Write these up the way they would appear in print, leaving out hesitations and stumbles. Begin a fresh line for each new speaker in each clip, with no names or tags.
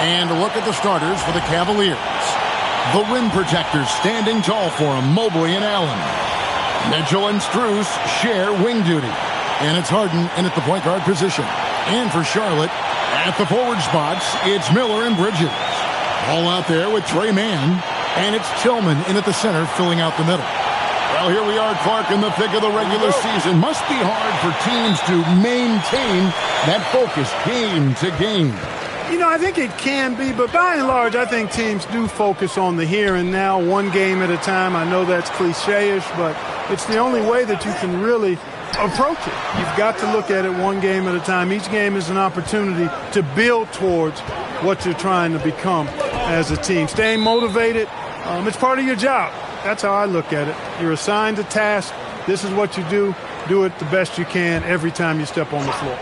And a look at the starters for the Cavaliers. The rim protectors standing tall for them, Mobley and Allen. Mitchell and Strus share wing duty. And it's Harden in at the point guard position. And for Charlotte, at the forward spots, it's Miller and Bridges. All out there with Trey Mann. And it's Tillman in at the center, filling out the middle. Well, here we are, Clark, in the thick of the regular season. Must be hard for teams to maintain that focus game to game.
You know, I think it can be, but by and large, I think teams do focus on the here and now, one game at a time. I know that's cliche-ish, but it's the only way that you can really approach it. You've got to look at it one game at a time. Each game is an opportunity to build towards what you're trying to become as a team. Staying motivated, it's part of your job. That's how I look at it. You're assigned a task. This is what you do. Do it the best you can every time you step on the floor.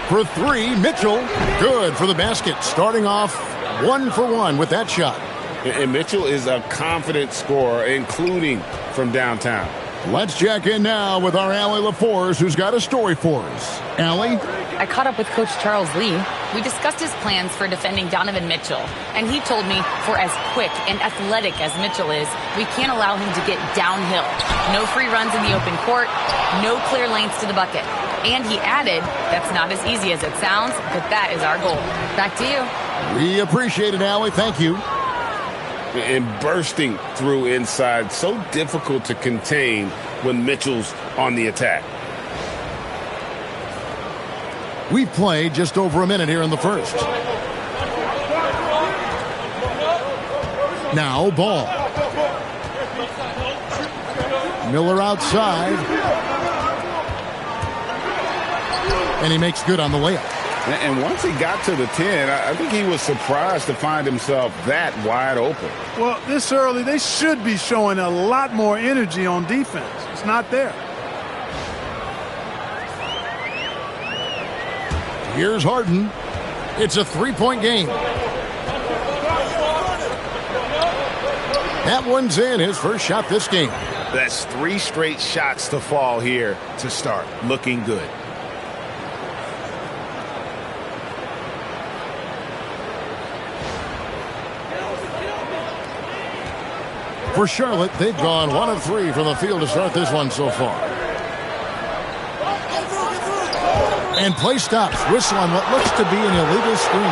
For three, Mitchell, good for the basket. Starting off 1 for 1 with that shot.
And Mitchell is a confident scorer, including from downtown.
Let's check in now with our Allie LaForce, who's got a story for us. Allie?
I caught up with Coach Charles Lee. We discussed his plans for defending Donovan Mitchell, and he told me for as quick and athletic as Mitchell is, we can't allow him to get downhill. No free runs in the open court, no clear lanes to the bucket. And he added, that's not as easy as it sounds, but that is our goal. Back to you.
We appreciate it, Allie. Thank you.
And bursting through inside, so difficult to contain when Mitchell's on the attack.
We've played just over a minute here in the first. Now, ball. Miller outside. And he makes good on the layup.
And once he got to the 10, I think he was surprised to find himself that wide open.
Well, this early, they should be showing a lot more energy on defense. It's not there.
Here's Harden. It's a three-point game. That one's in, his first shot this game.
That's 3 straight shots to fall here to start. Looking good.
For Charlotte, they've gone 1 of 3 from the field to start this one so far. And play stops. Whistle on what looks to be an illegal screen.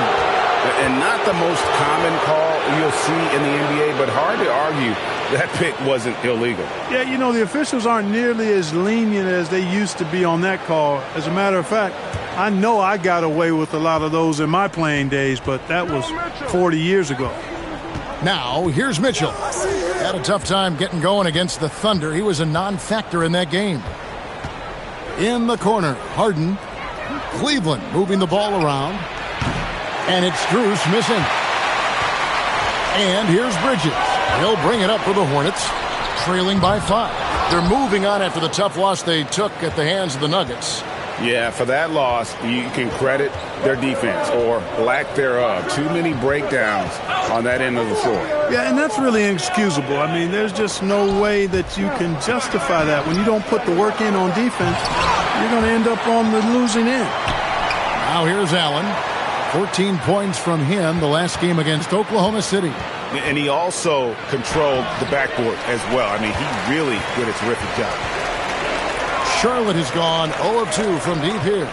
And not the most common call you'll see in the NBA, but hard to argue that pick wasn't illegal.
Yeah, you know, the officials aren't nearly as lenient as they used to be on that call. As a matter of fact, I know I got away with a lot of those in my playing days, but that was 40 years ago.
Now, here's Mitchell. Had a tough time getting going against the Thunder. He was a non-factor in that game. In the corner, Harden. Cleveland moving the ball around. And it's Strus missing. And here's Bridges. He'll bring it up for the Hornets, trailing by 5. They're moving on after the tough loss they took at the hands of the Nuggets.
Yeah, for that loss, you can credit their defense or lack thereof. Too many breakdowns on that end of the floor.
Yeah, and that's really inexcusable. I mean, there's just no way that you can justify that. When you don't put the work in on defense, you're going to end up on the losing end.
Now here's Allen. 14 points from him the last game against Oklahoma City.
And he also controlled the backboard as well. I mean, he really did a terrific job.
Charlotte has gone 0 of 2 from deep here.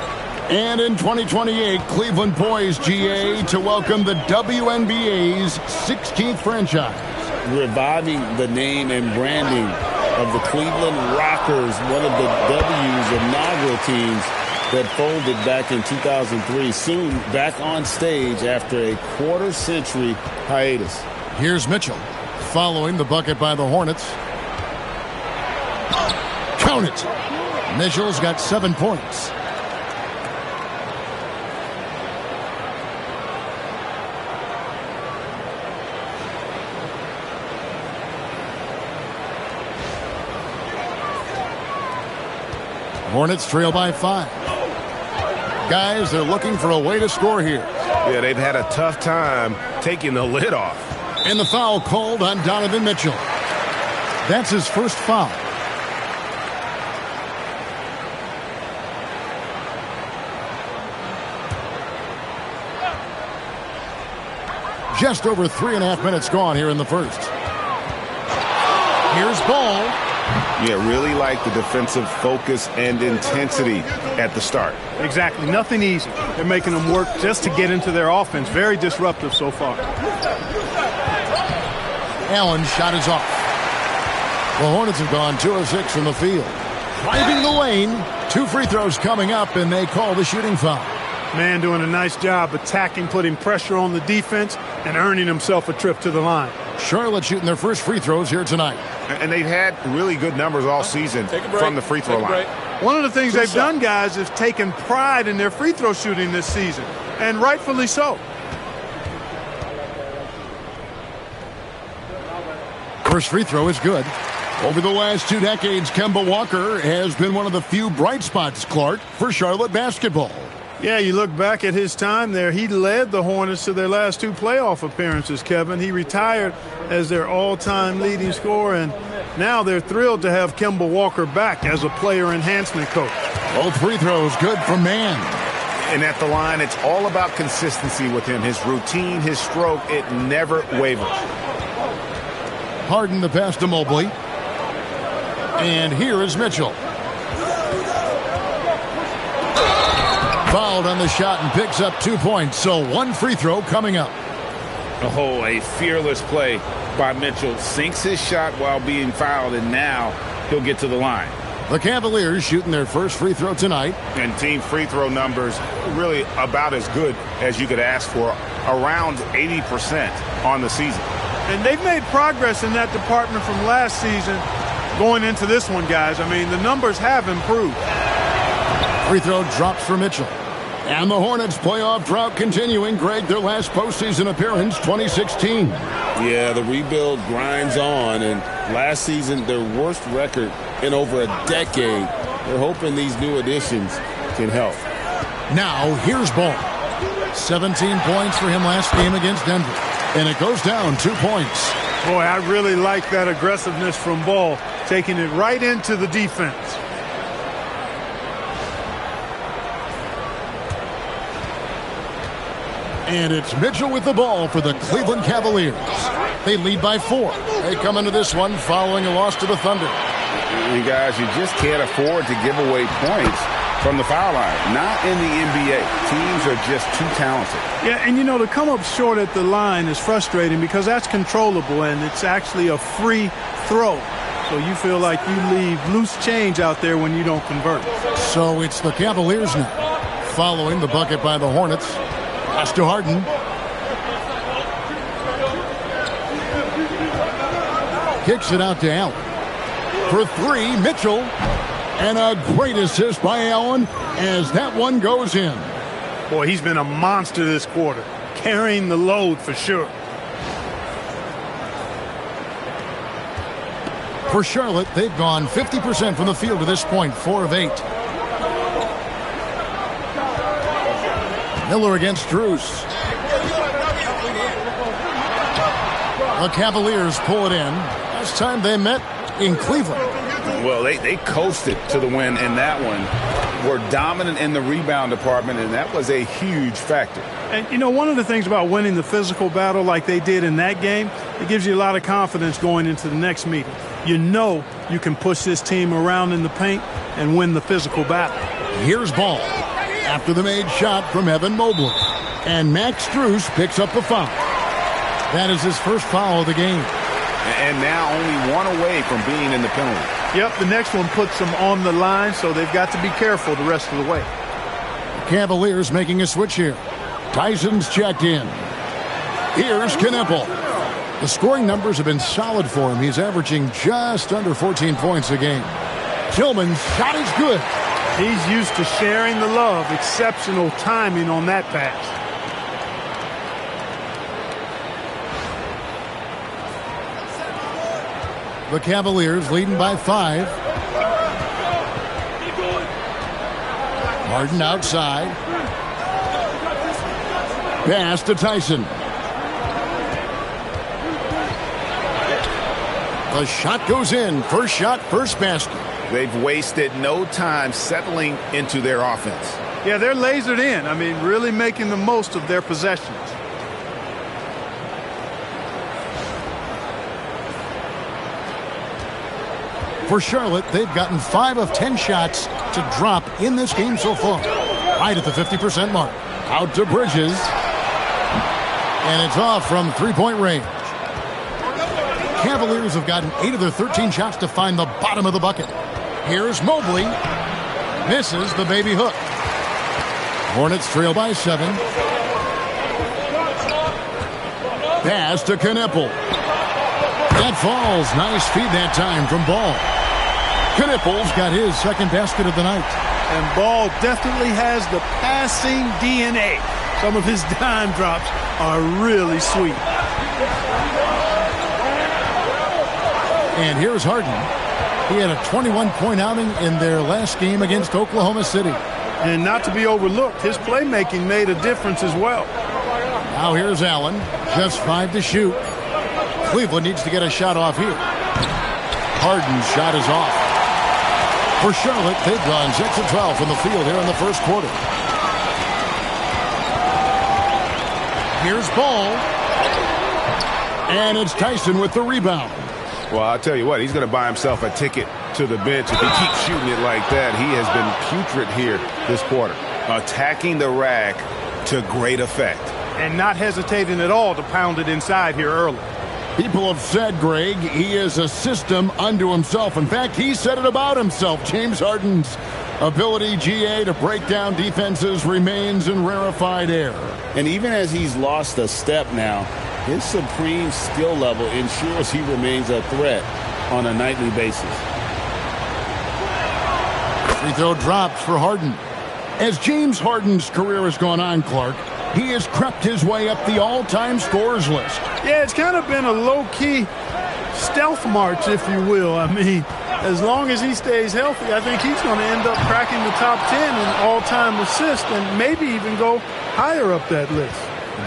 And in 2028, Cleveland poised, GA, to welcome the WNBA's 16th franchise.
Reviving the name and branding of the Cleveland Rockers, one of the W's inaugural teams that folded back in 2003. Soon back on stage after a quarter-century hiatus.
Here's Mitchell, following the bucket by the Hornets. Count it! Mitchell's got 7 points. Hornets trail by 5. Guys, they're looking for a way to score here.
Yeah, they've had a tough time taking the lid off.
And the foul called on Donovan Mitchell. That's his first foul. Just over 3.5 minutes gone here in the first. Here's Ball.
Yeah, really like the defensive focus and intensity at the start.
Exactly. Nothing easy. They're making them work just to get into their offense. Very disruptive so far.
Allen's shot is off. The Hornets have gone 2 of 6 from the field. Driving the lane. 2 free throws coming up, and they call the shooting foul.
Man doing a nice job attacking, putting pressure on the defense, and earning himself a trip to the line.
Charlotte shooting their first free throws here tonight.
And they've had really good numbers all season from the free throw line.
One of the things they've done, guys, is taken pride in their free throw shooting this season, and rightfully so.
First free throw is good. Over the last 2 decades, Kemba Walker has been one of the few bright spots, Clark, for Charlotte basketball.
Yeah, you look back at his time there, he led the Hornets to their last 2 playoff appearances, Kevin. He retired as their all-time leading scorer, and now they're thrilled to have Kemba Walker back as a player enhancement coach.
Both free throws good from Mann.
And at the line, it's all about consistency with him. His routine, his stroke, it never wavers.
Harden the pass to Mobley. And here is Mitchell. Fouled on the shot and picks up 2 points. So 1 free throw coming up.
Oh, a fearless play by Mitchell. Sinks his shot while being fouled, and now he'll get to the line.
The Cavaliers shooting their first free throw tonight.
And team free throw numbers really about as good as you could ask for. Around 80% on the season.
And they've made progress in that department from last season going into this one, guys. I mean, the numbers have improved.
Free throw drops for Mitchell. And the Hornets' playoff drought continuing. Greg, their last postseason appearance, 2016.
Yeah, the rebuild grinds on, and last season, their worst record in over a decade. They're hoping these new additions can help.
Now, here's Ball. 17 points for him last game against Denver. And it goes down 2 points.
Boy, I really like that aggressiveness from Ball, taking it right into the defense.
And it's Mitchell with the ball for the Cleveland Cavaliers. They lead by 4. They come into this one following a loss to the Thunder.
You guys, you just can't afford to give away points from the foul line. Not in the NBA. Teams are just too talented.
Yeah, and you know, to come up short at the line is frustrating because that's controllable, and it's actually a free throw. So you feel like you leave loose change out there when you don't convert.
So it's the Cavaliers now, following the bucket by the Hornets. Pass to Harden. Kicks it out to Allen. For 3, Mitchell. And a great assist by Allen as that one goes in.
Boy, he's been a monster this quarter, carrying the load for sure.
For Charlotte, they've gone 50% from the field to this point, 4 of 8. Miller against Strus. The Cavaliers pull it in. Last time they met in Cleveland.
Well, they coasted to the win in that one. Were dominant in the rebound department, and that was a huge factor.
And, you know, one of the things about winning the physical battle like they did in that game, it gives you a lot of confidence going into the next meeting. You know you can push this team around in the paint and win the physical battle.
Here's Ball after the made shot from Evan Mobley. And Max Strus picks up the foul. That is his first foul of the game.
And now only 1 away from being in the penalty.
Yep, the next one puts them on the line, so they've got to be careful the rest of the way.
Cavaliers making a switch here. Tyson's checked in. Here's Kneppel. The scoring numbers have been solid for him. He's averaging just under 14 points a game. Tillman's shot is good.
He's used to sharing the love. Exceptional timing on that pass.
The Cavaliers leading by 5. Harden outside. Pass to Tyson. The shot goes in. First shot, first basket.
They've wasted no time settling into their offense.
Yeah, they're lasered in. I mean, really making the most of their possessions.
For Charlotte, they've gotten 5 of 10 shots to drop in this game so far. Right at the 50% mark. Out to Bridges. And it's off from three-point range. Cavaliers have gotten 8 of their 13 shots to find the bottom of the bucket. Here's Mobley. Misses the baby hook. Hornets trail by 7. Pass to Knipple. That falls. Nice feed that time from Ball. Knipple's got his second basket of the night.
And Ball definitely has the passing DNA. Some of his dime drops are really sweet.
And here's Harden. He had a 21-point outing in their last game against Oklahoma City.
And not to be overlooked, his playmaking made a difference as well.
Now here's Allen. Just 5 to shoot. Cleveland needs to get a shot off here. Harden's shot is off. For Charlotte, they've gone 6 of 12 from the field here in the first quarter. Here's Ball. And it's Tyson with the rebound.
Well, I'll tell you what, he's going to buy himself a ticket to the bench. If he keeps shooting it like that, he has been putrid here this quarter. Attacking the rack to great effect.
And not hesitating at all to pound it inside here early.
People have said, Greg, he is a system unto himself. In fact, he said it about himself. James Harden's ability, GA, to break down defenses remains in rarefied air.
And even as he's lost a step now, his supreme skill level ensures he remains a threat on a nightly basis.
Free throw drops for Harden. As James Harden's career has gone on, Clark, he has crept his way up the all-time scorers list.
Yeah, it's kind of been a low-key stealth march, if you will. I mean, as long as he stays healthy, I think he's going to end up cracking the top 10 in all-time assists and maybe even go higher up that list.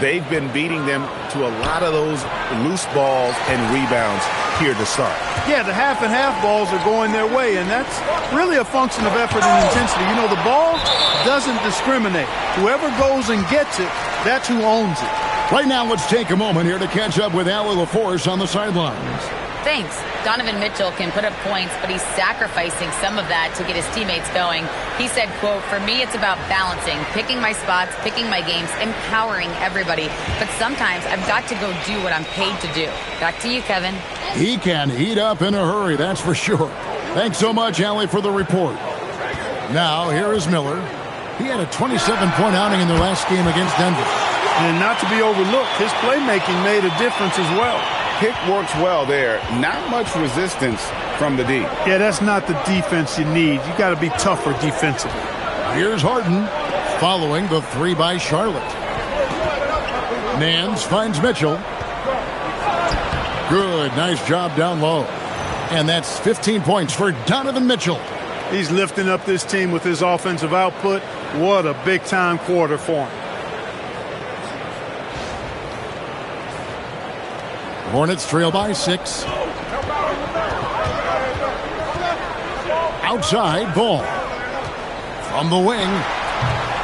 They've been beating them to a lot of those loose balls and rebounds here to start.
Yeah, the half and half balls are going their way, and that's really a function of effort and intensity. You know, the ball doesn't discriminate. Whoever goes and gets it, that's who owns it.
Right now, let's take a moment here to catch up with Allie LaForce on the sidelines.
Thanks. Donovan Mitchell can put up points, but he's sacrificing some of that to get his teammates going. He said, quote, "For me, it's about balancing, picking my spots, picking my games, empowering everybody. But sometimes I've got to go do what I'm paid to do." Back to you, Kevin.
He can heat up in a hurry, that's for sure. Thanks so much, Allie, for the report. Now, here is Miller. He had a 27-point outing in their last game against Denver.
And not to be overlooked, his playmaking made a difference as well.
Pick works well there. Not much resistance from the D.
Yeah, that's not the defense you need. You got to be tougher defensively.
Here's Harden following the 3 by Charlotte. Nance finds Mitchell. Good, nice job down low. And that's 15 points for Donovan Mitchell.
He's lifting up this team with his offensive output. What a big-time quarter for him.
Hornets trail by 6. Outside, Ball. From the wing.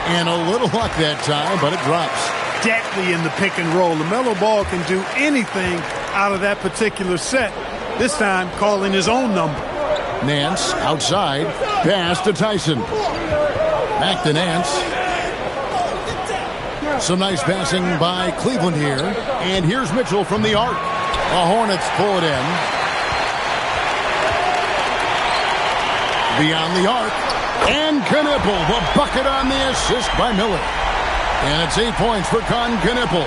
And a little luck that time, but it drops.
Deadly in the pick and roll. LaMelo Ball can do anything out of that particular set. This time, calling his own number.
Nance outside. Pass to Tyson. Back to Nance. Some nice passing by Cleveland here. And here's Mitchell from the arc. The Hornets pull it in. Beyond the arc. And Knipple, the bucket on the assist by Miller. And it's 8 points for Knipple.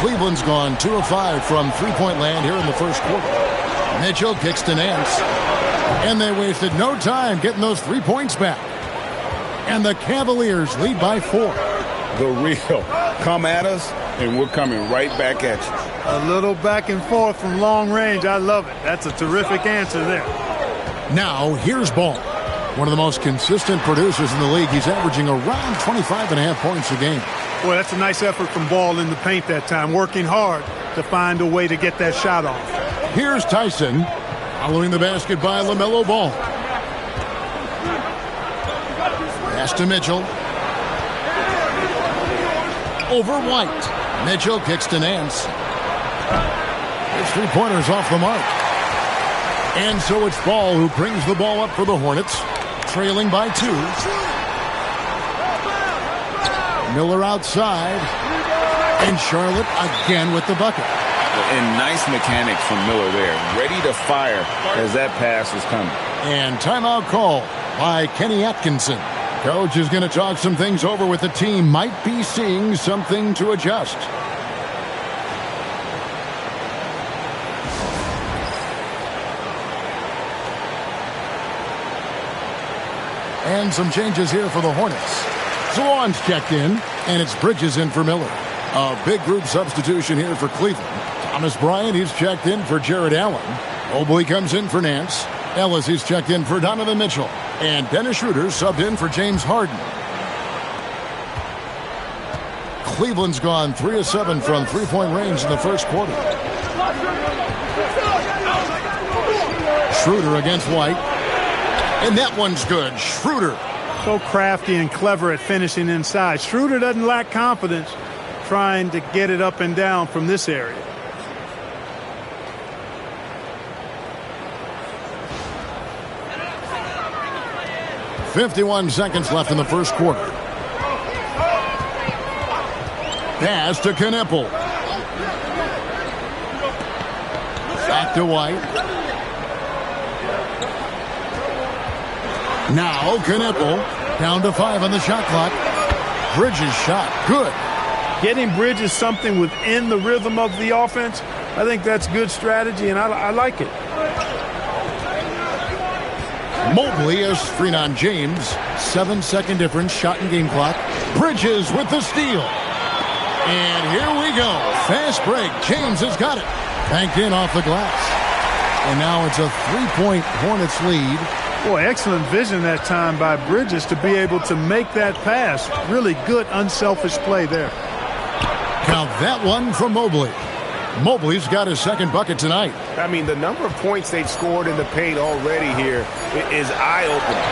Cleveland's gone 2 of 5 from three-point land here in the first quarter. Mitchell kicks to Nance. And they wasted no time getting those 3 points back. And the Cavaliers lead by 4.
The real. Come at us, and we're coming right back at you.
A little back and forth from long range. I love it. That's a terrific answer there.
Now, here's Ball. One of the most consistent producers in the league. He's averaging around 25.5 points a game.
Boy, that's a nice effort from Ball in the paint that time. Working hard to find a way to get that shot off.
Here's Tyson. Following the basket by LaMelo Ball. Pass to Mitchell. over White. Mitchell kicks to Nance. His three-pointers off the mark. And so it's Ball who brings the ball up for the Hornets, trailing by 2. Miller outside. And Charlotte again with the bucket.
And nice mechanics from Miller there. Ready to fire as that pass is coming.
And timeout call by Kenny Atkinson. Coach is going to talk some things over with the team. Might be seeing something to adjust. And some changes here for the Hornets. Swan's checked in, and it's Bridges in for Miller. A big group substitution here for Cleveland. Thomas Bryant, he's checked in for Jared Allen. Mobley comes in for Nance. Ellis, he's checked in for Donovan Mitchell. And Dennis Schroeder subbed in for James Harden. Cleveland's gone 3 of 7 from three-point range in the first quarter. Schroeder against White. And that one's good. Schroeder.
So crafty and clever at finishing inside. Schroeder doesn't lack confidence trying to get it up and down from this area.
.51 seconds left in the first quarter. Pass to Kneppel. Back to White. Now Kneppel down to 5 on the shot clock. Bridges shot. Good.
Getting Bridges something within the rhythm of the offense, I think that's good strategy, and I like it.
Mobley is screen on James. 7-second difference, shot and game clock. Bridges with the steal. And here we go. Fast break. James has got it. Banked in off the glass. And now it's a 3-point Hornets lead.
Boy, excellent vision that time by Bridges to be able to make that pass. Really good, unselfish play there.
Count that one from Mobley. Mobley's got his second bucket tonight.
I mean, the number of points they've scored in the paint already here is eye-opening.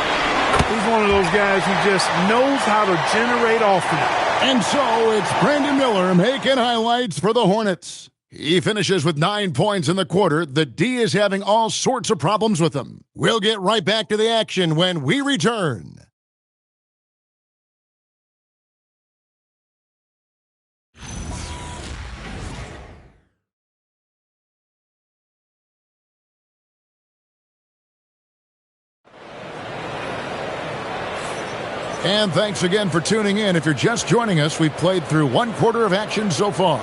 He's one of those guys who just knows how to generate offense.
And so it's Brandon Miller making highlights for the Hornets. He finishes with 9 points in the quarter. The D is having all sorts of problems with him. We'll get right back to the action when we return. And thanks again for tuning in. If you're just joining us, we've played through 1 quarter of action so far.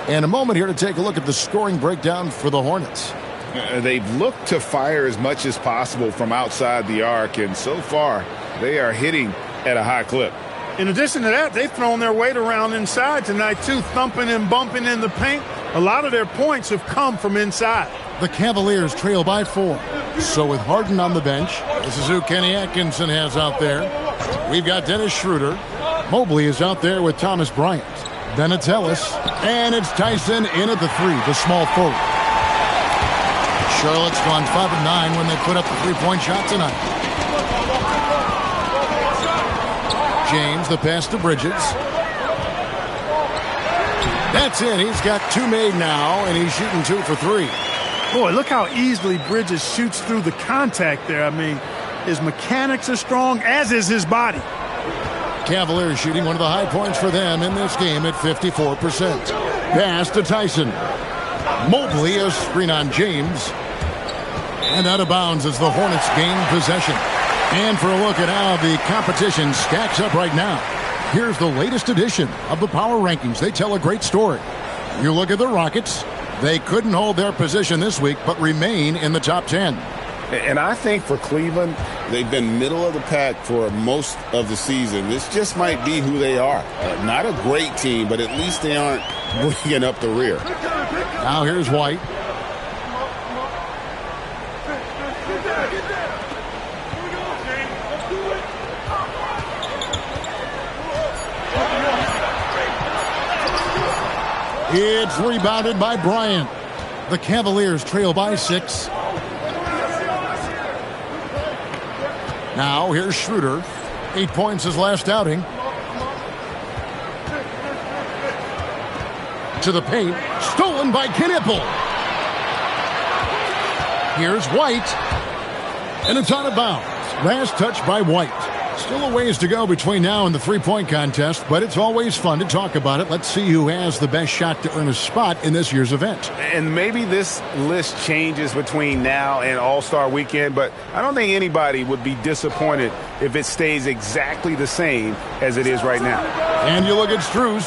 And a moment here to take a look at the scoring breakdown for the Hornets.
They've looked to fire as much as possible from outside the arc, and so far they are hitting at a high clip.
In addition to that, they've thrown their weight around inside tonight, too, thumping and bumping in the paint. A lot of their points have come from inside.
The Cavaliers trail by 4. So with Harden on the bench, this is who Kenny Atkinson has out there. We've got Dennis Schroeder. Mobley is out there with Thomas Bryant. Then it's Ellis. And it's Tyson in at the 3, the small forward. Charlotte's gone 5 of 9 when they put up the three-point shot tonight. James, the pass to Bridges. That's it. He's got 2 made now, and he's shooting 2 for 3.
Boy, look how easily Bridges shoots through the contact there. I mean, his mechanics are strong, as is his body.
Cavaliers shooting one of the high points for them in this game at 54%. Pass to Tyson. Mobley, a screen on James. And out of bounds as the Hornets gain possession. And for a look at how the competition stacks up right now, here's the latest edition of the Power Rankings. They tell a great story. You look at the Rockets. They couldn't hold their position this week, but remain in the top 10.
And I think for Cleveland, they've been middle of the pack for most of the season. This just might be who they are. Not a great team, but at least they aren't bringing up the rear.
Now here's White. It's rebounded by Bryant. The Cavaliers trail by 6. Now here's Schroeder. 8 points his last outing. into the paint. Stolen by Knipple. Here's White. And it's out of bounds. Last touch by White. Still a ways to go between now and the three-point contest, but it's always fun to talk about it. Let's see who has the best shot to earn a spot in this year's event.
And maybe this list changes between now and All-Star Weekend, but I don't think anybody would be disappointed if it stays exactly the same as it is right now.
And you look at Strus,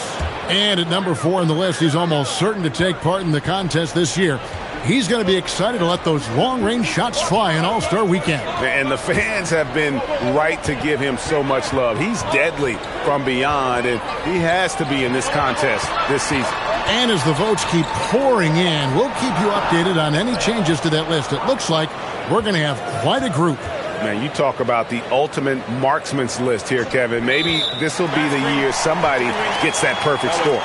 and at number 4 on the list, he's almost certain to take part in the contest this year. He's going to be excited to let those long-range shots fly in All-Star Weekend.
And the fans have been right to give him so much love. He's deadly from beyond, and he has to be in this contest this season.
And as the votes keep pouring in, we'll keep you updated on any changes to that list. It looks like we're going to have quite a group.
Man, you talk about the ultimate marksman's list here, Kevin. Maybe this will be the year somebody gets that perfect score.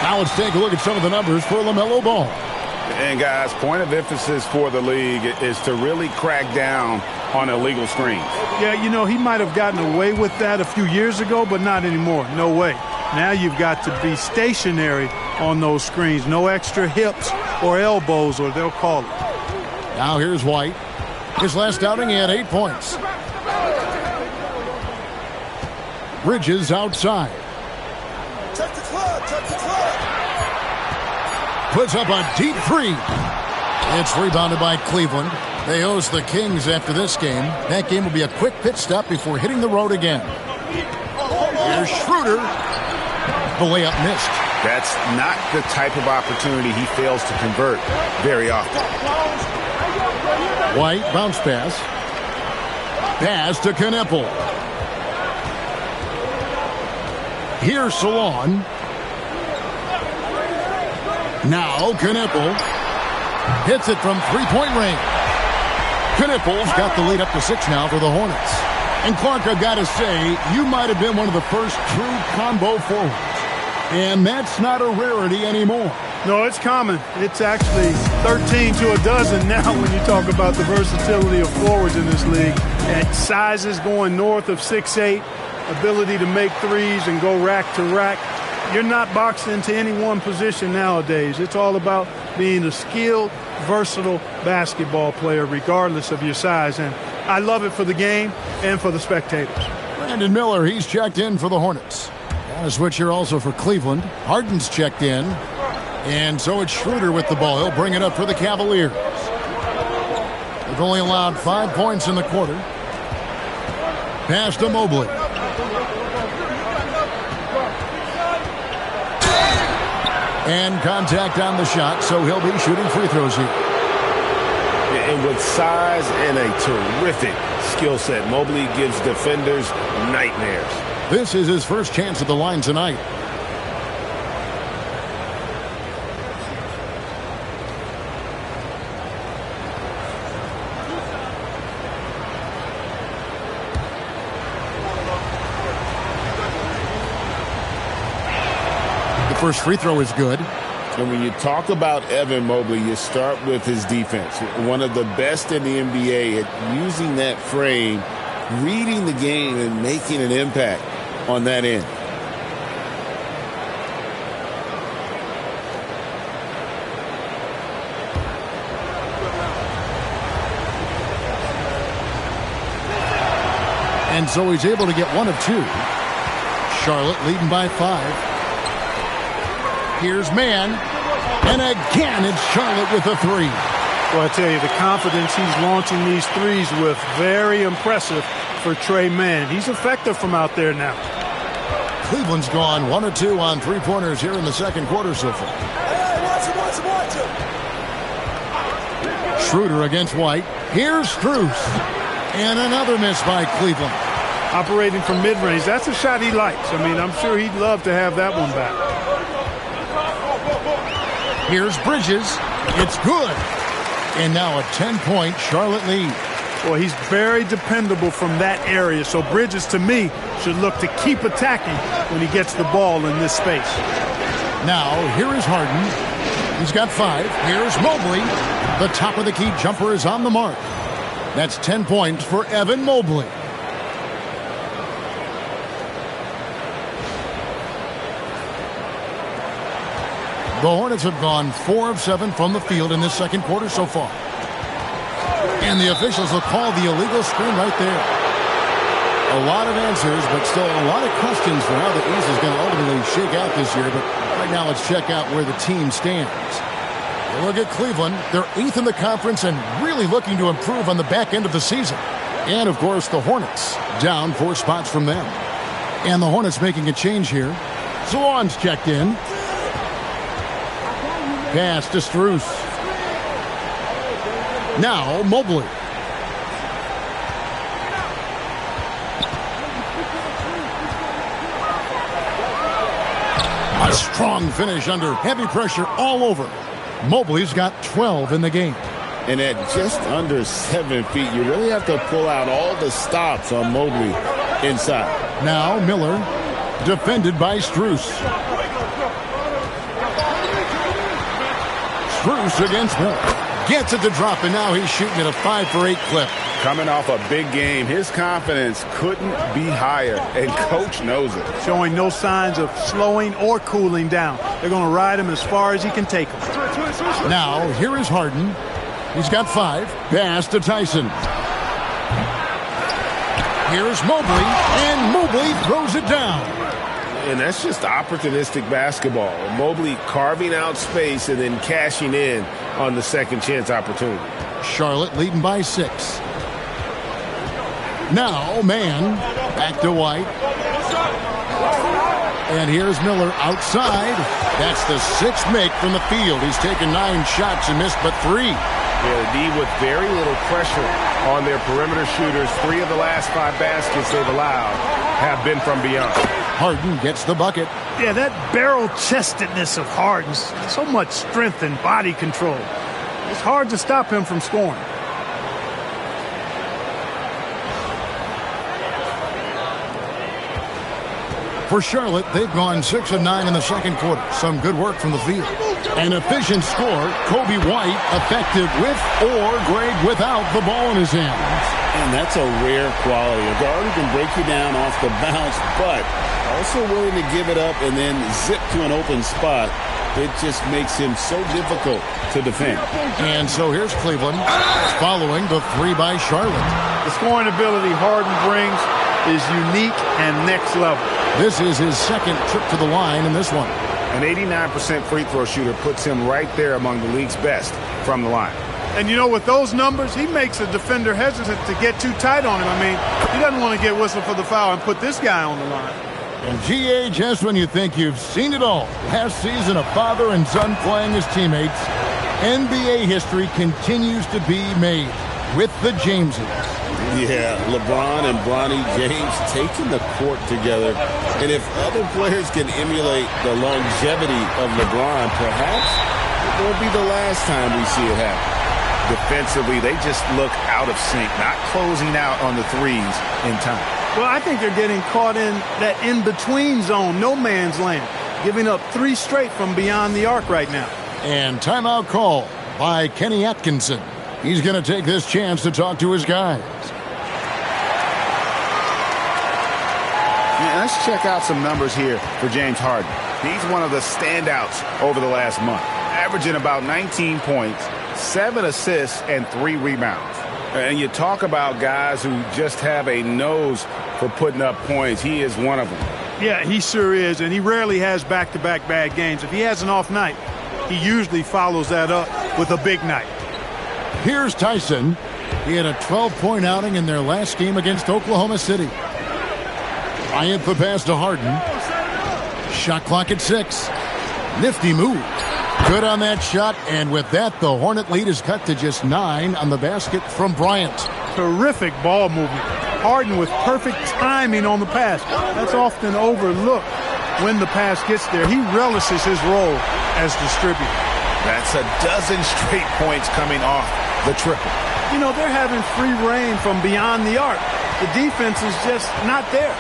Now let's take a look at some of the numbers for LaMelo Ball.
And, guys, point of emphasis for the league is to really crack down on illegal screens.
Yeah, you know, he might have gotten away with that a few years ago, but not anymore. No way. Now you've got to be stationary on those screens. No extra hips or elbows, or they'll call it.
Now here's White. His last outing, he had 8 points. Bridges outside.
Check the club, check the club.
Puts up a deep three. It's rebounded by Cleveland. They host the Kings after this game. That game will be a quick pit stop before hitting the road again. Here's Schroeder. The layup missed.
That's not the type of opportunity he fails to convert very often.
White, bounce pass. Pass to Knipple. Here's Salon. Now Knipple hits it from three-point range. Knipple's got the lead up to 6 now for the Hornets. And Clark, I've got to say, you might have been one of the first true combo forwards. And that's not a rarity anymore.
No, it's common. It's actually 13 to a dozen now when you talk about the versatility of forwards in this league. At sizes going north of 6'8", ability to make threes and go rack to rack. You're not boxed into any one position nowadays. It's all about being a skilled, versatile basketball player regardless of your size. And I love it for the game and for the spectators.
Brandon Miller, he's checked in for the Hornets. And a switch here also for Cleveland. Harden's checked in. And so it's Schroeder with the ball. He'll bring it up for the Cavaliers. They've only allowed 5 points in the quarter. Pass to Mobley. And contact on the shot, so he'll be shooting free throws here.
And with size and a terrific skill set, Mobley gives defenders nightmares.
This is his first chance at the line tonight. First free throw is good.
And when you talk about Evan Mobley, you start with his defense. One of the best in the NBA at using that frame, reading the game, and making an impact on that end.
And so he's able to get 1 of 2. Charlotte leading by 5. Here's Mann, and again it's Charlotte with a 3.
Well, I tell you, the confidence he's launching these threes with, very impressive for Trey Mann. He's effective from out there now.
Cleveland's gone 1 of 2 on three-pointers here in the second quarter so far.
Watch him.
Schroeder against White. Here's Strus, and another miss by Cleveland.
Operating from mid-range, that's a shot he likes. I mean, I'm sure he'd love to have that one back.
Here's Bridges. It's good. And now a 10-point Charlotte lead.
Well, he's very dependable from that area. So Bridges, to me, should look to keep attacking when he gets the ball in this space.
Now, here is Harden. He's got 5. Here's Mobley. The top of the key jumper is on the mark. That's 10 points for Evan Mobley. The Hornets have gone 4 of 7 from the field in this second quarter so far. And the officials will call the illegal screen right there. A lot of answers, but still a lot of questions for how the East is going to ultimately shake out this year. But right now, let's check out where the team stands. Look at Cleveland. They're 8th in the conference and really looking to improve on the back end of the season. And, of course, the Hornets down 4 spots from them. And the Hornets making a change here. Swan's checked in. Pass to Strus. Now, Mobley. A strong finish under heavy pressure all over. Mobley's got 12 in the game.
And at just under 7 feet, you really have to pull out all the stops on Mobley inside.
Now Miller, defended by Strus. Strus against Miller. Gets it to drop, and now he's shooting at a 5 for 8 clip.
Coming off a big game, his confidence couldn't be higher, and Coach knows it.
Showing no signs of slowing or cooling down. They're going to ride him as far as he can take him.
Now, here is Harden. He's got 5. Pass to Tyson. Here's Mobley, and Mobley throws it down.
And that's just opportunistic basketball. Mobley carving out space and then cashing in on the second chance opportunity.
Charlotte leading by 6. Now, man, back to White. And here's Miller outside. That's the 6th make from the field. He's taken 9 shots and missed but 3.
Yeah, the D with very little pressure on their perimeter shooters. 3 of the last 5 baskets they've allowed have been from beyond.
Harden gets the bucket.
Yeah, that barrel-chestedness of Harden, so much strength and body control. It's hard to stop him from scoring.
For Charlotte, they've gone 6 of 9 in the second quarter. Some good work from the field. An efficient score, Kobe White, effective with or great without the ball in his hands.
And that's a rare quality. A guard who can break you down off the bounce, but also willing to give it up and then zip to an open spot. It just makes him so difficult to defend.
And so here's Cleveland following the 3 by Charlotte.
The scoring ability Harden brings is unique and next level.
This is his second trip to the line in this one.
An 89% free throw shooter puts him right there among the league's best from the line.
And you know, with those numbers, he makes a defender hesitant to get too tight on him. I mean, he doesn't want to get whistled for the foul and put this guy on the line.
And GA, just when you think you've seen it all, last season a father and son playing as teammates, NBA history continues to be made with the Jameses.
Yeah, LeBron and Bronny James taking the court together. And if other players can emulate the longevity of LeBron, perhaps it won't be the last time we see it happen.
Defensively, they just look out of sync, not closing out on the threes in time.
Well, I think they're getting caught in that in-between zone, no man's land, giving up 3 straight from beyond the arc right now.
And timeout call by Kenny Atkinson. He's going to take this chance to talk to his guys.
Yeah, let's check out some numbers here for James Harden. He's one of the standouts over the last month, averaging about 19 points, 7 assists, and 3 rebounds. And you talk about guys who just have a nose for putting up points. He is one of them.
Yeah, he sure is, and he rarely has back-to-back bad games. If he has an off night, he usually follows that up with a big night.
Here's Tyson. He had a 12-point outing in their last game against Oklahoma City. Bryant the pass to Harden. Shot clock at 6. Nifty move. Good on that shot, and with that, the Hornet lead is cut to just 9 on the basket from Bryant.
Terrific ball movement. Harden with perfect timing on the pass. That's often overlooked when the pass gets there. He relishes his role as distributor.
That's a dozen straight points coming off the triple.
You know, they're having free reign from beyond the arc. The defense is just not there.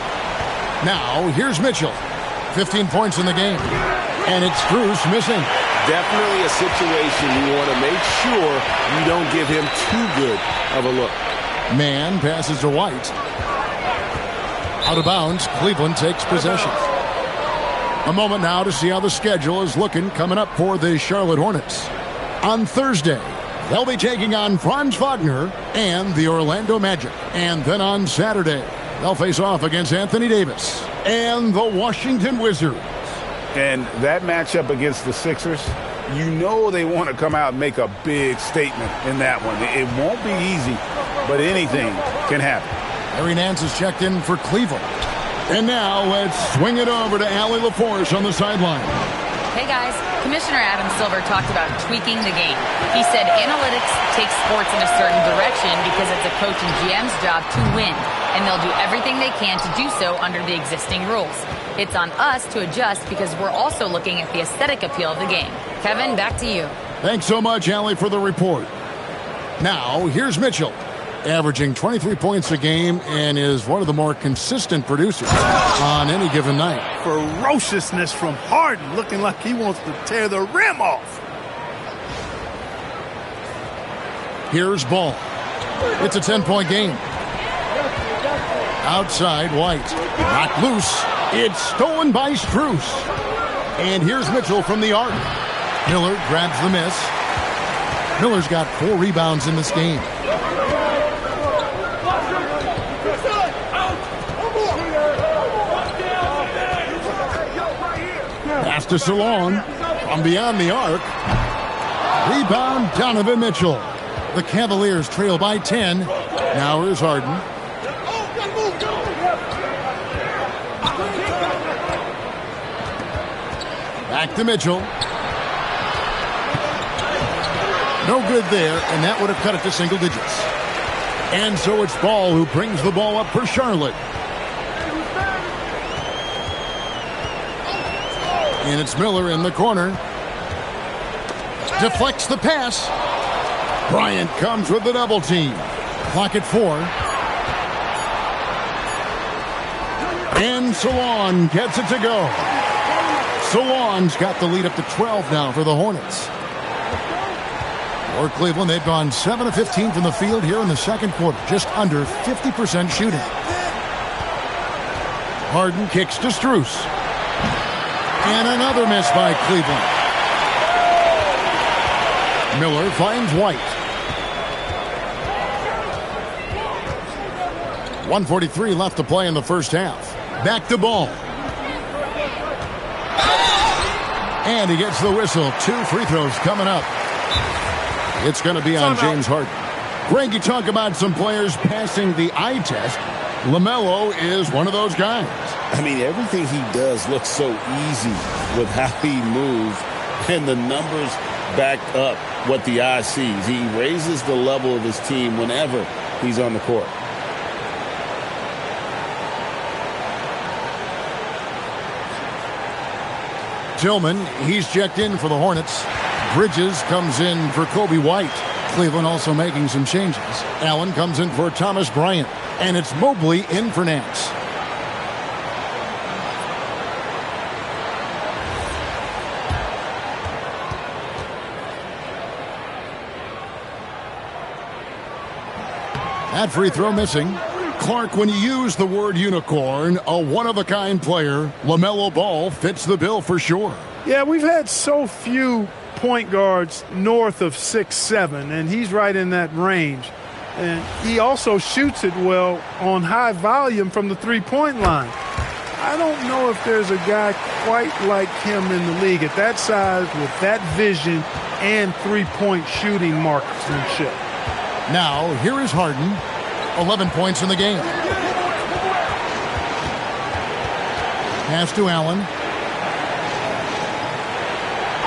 Now, here's Mitchell. 15 points in the game. And it's Strus missing.
Definitely a situation you want to make sure you don't give him too good of a look.
Man passes to White. Out of bounds, Cleveland takes possession. A moment now to see how the schedule is looking coming up for the Charlotte Hornets. On Thursday, they'll be taking on Franz Wagner and the Orlando Magic. And then on Saturday, they'll face off against Anthony Davis and the Washington Wizards.
And that matchup against the Sixers, you know they want to come out and make a big statement in that one. It won't be easy, but anything can happen.
Larry Nance is checked in for Cleveland. And now let's swing it over to Allie LaForce on the sideline.
Hey guys, Commissioner Adam Silver talked about tweaking the game. He said analytics take sports in a certain direction because it's a coach and GM's job to win, and they'll do everything they can to do so under the existing rules. It's on us to adjust because we're also looking at the aesthetic appeal of the game. Kevin, back to you.
Thanks so much, Allie, for the report. Now, here's Mitchell, averaging 23 points a game and is one of the more consistent producers on any given night.
Ferociousness from Harden, looking like he wants to tear the rim off.
Here's Ball. It's a 10-point game. Outside, White. Knocked loose. It's stolen by Strus. And here's Mitchell from the arc. Miller grabs the miss. Miller's got 4 rebounds in this game. Pass to Salon from beyond the arc. Rebound, Donovan Mitchell. The Cavaliers trail by 10. Now here's Harden. Back to Mitchell. No good there, and that would have cut it to single digits. And so it's Ball who brings the ball up for Charlotte. And it's Miller in the corner. Deflects the pass. Bryant comes with the double team. Clock at 4. And Salon gets it to go. Salon's got the lead up to 12 now for the Hornets. For Cleveland, they've gone 7 of 15 from the field here in the second quarter. Just under 50% shooting. Harden kicks to Strus. And another miss by Cleveland. Miller finds White. 1:43 left to play in the first half. Back to Ball. And he gets the whistle. 2 free throws coming up. It's going to be on James Harden. Greg, you talk about some players passing the eye test. LaMelo is one of those guys.
I mean, everything he does looks so easy with how he moves, and the numbers back up what the eye sees. He raises the level of his team whenever he's on the court.
Tillman, he's checked in for the Hornets. Bridges comes in for Kobe White. Cleveland also making some changes. Allen comes in for Thomas Bryant. And it's Mobley in for Nance. That free throw missing. Clark, when you use the word unicorn, a one-of-a-kind player, LaMelo Ball fits the bill for sure.
Yeah, we've had so few point guards north of 6'7", and he's right in that range. And he also shoots it well on high volume from the three-point line. I don't know if there's a guy quite like him in the league at that size with that vision and three-point shooting marksmanship.
Now, here is Harden. 11 points in the game. Pass to Allen.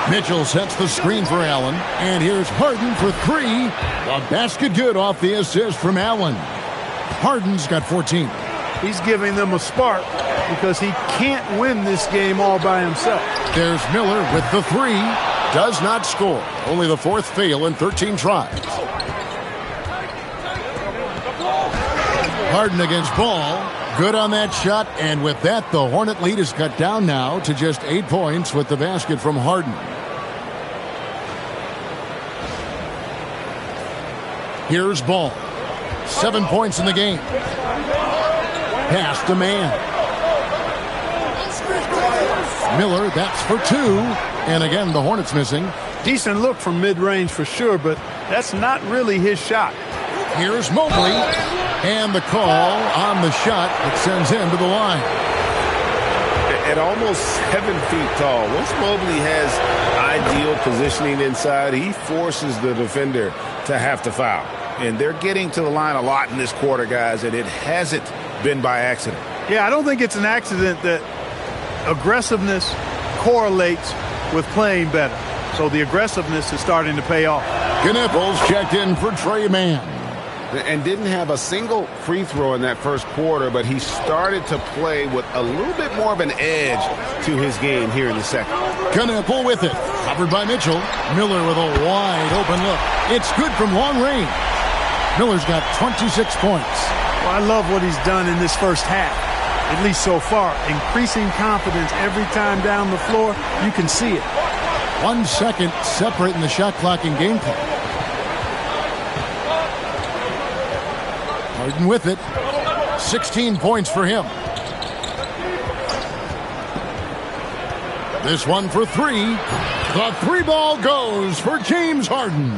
Mitchell sets the screen for Allen. And here's Harden for 3. A basket good off the assist from Allen. Harden's got 14.
He's giving them a spark because he can't win this game all by himself.
There's Miller with the 3. Does not score. Only the 4th fail in 13 tries. Harden against Ball. Good on that shot. And with that, the Hornet lead is cut down now to just 8 points with the basket from Harden. Here's Ball. 7 points in the game. Pass to man. Miller, that's for 2. And again, the Hornets missing.
Decent look from mid-range for sure, but that's not really his shot.
Here's Mobley. And the call on the shot that sends him to the line.
At almost 7 feet tall, once Mobley has ideal positioning inside, he forces the defender to have to foul. And they're getting to the line a lot in this quarter, guys, and it hasn't been by accident.
Yeah, I don't think it's an accident that aggressiveness correlates with playing better. So the aggressiveness is starting to pay off.
Knipples checked in for Trey Mann.
And didn't have a single free throw in that first quarter, but he started to play with a little bit more of an edge to his game here in the second.
Knippel with it. Covered by Mitchell. Miller with a wide open look. It's good from long range. Miller's got 26 points.
Well, I love what he's done in this first half, at least so far. Increasing confidence every time down the floor. You can see it.
1 second separating the shot clock and game clock. Harden with it. 16 points for him. This one for 3. The 3-ball goes for James Harden.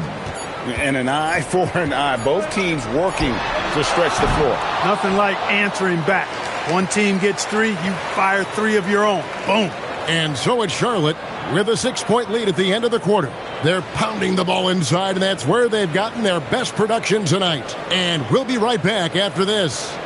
And an eye for an eye. Both teams working to stretch the floor.
Nothing like answering back. One team gets 3, you fire 3 of your own. Boom.
And so it's Charlotte with a 6-point lead at the end of the quarter. They're pounding the ball inside, and that's where they've gotten their best production tonight. And we'll be right back after this.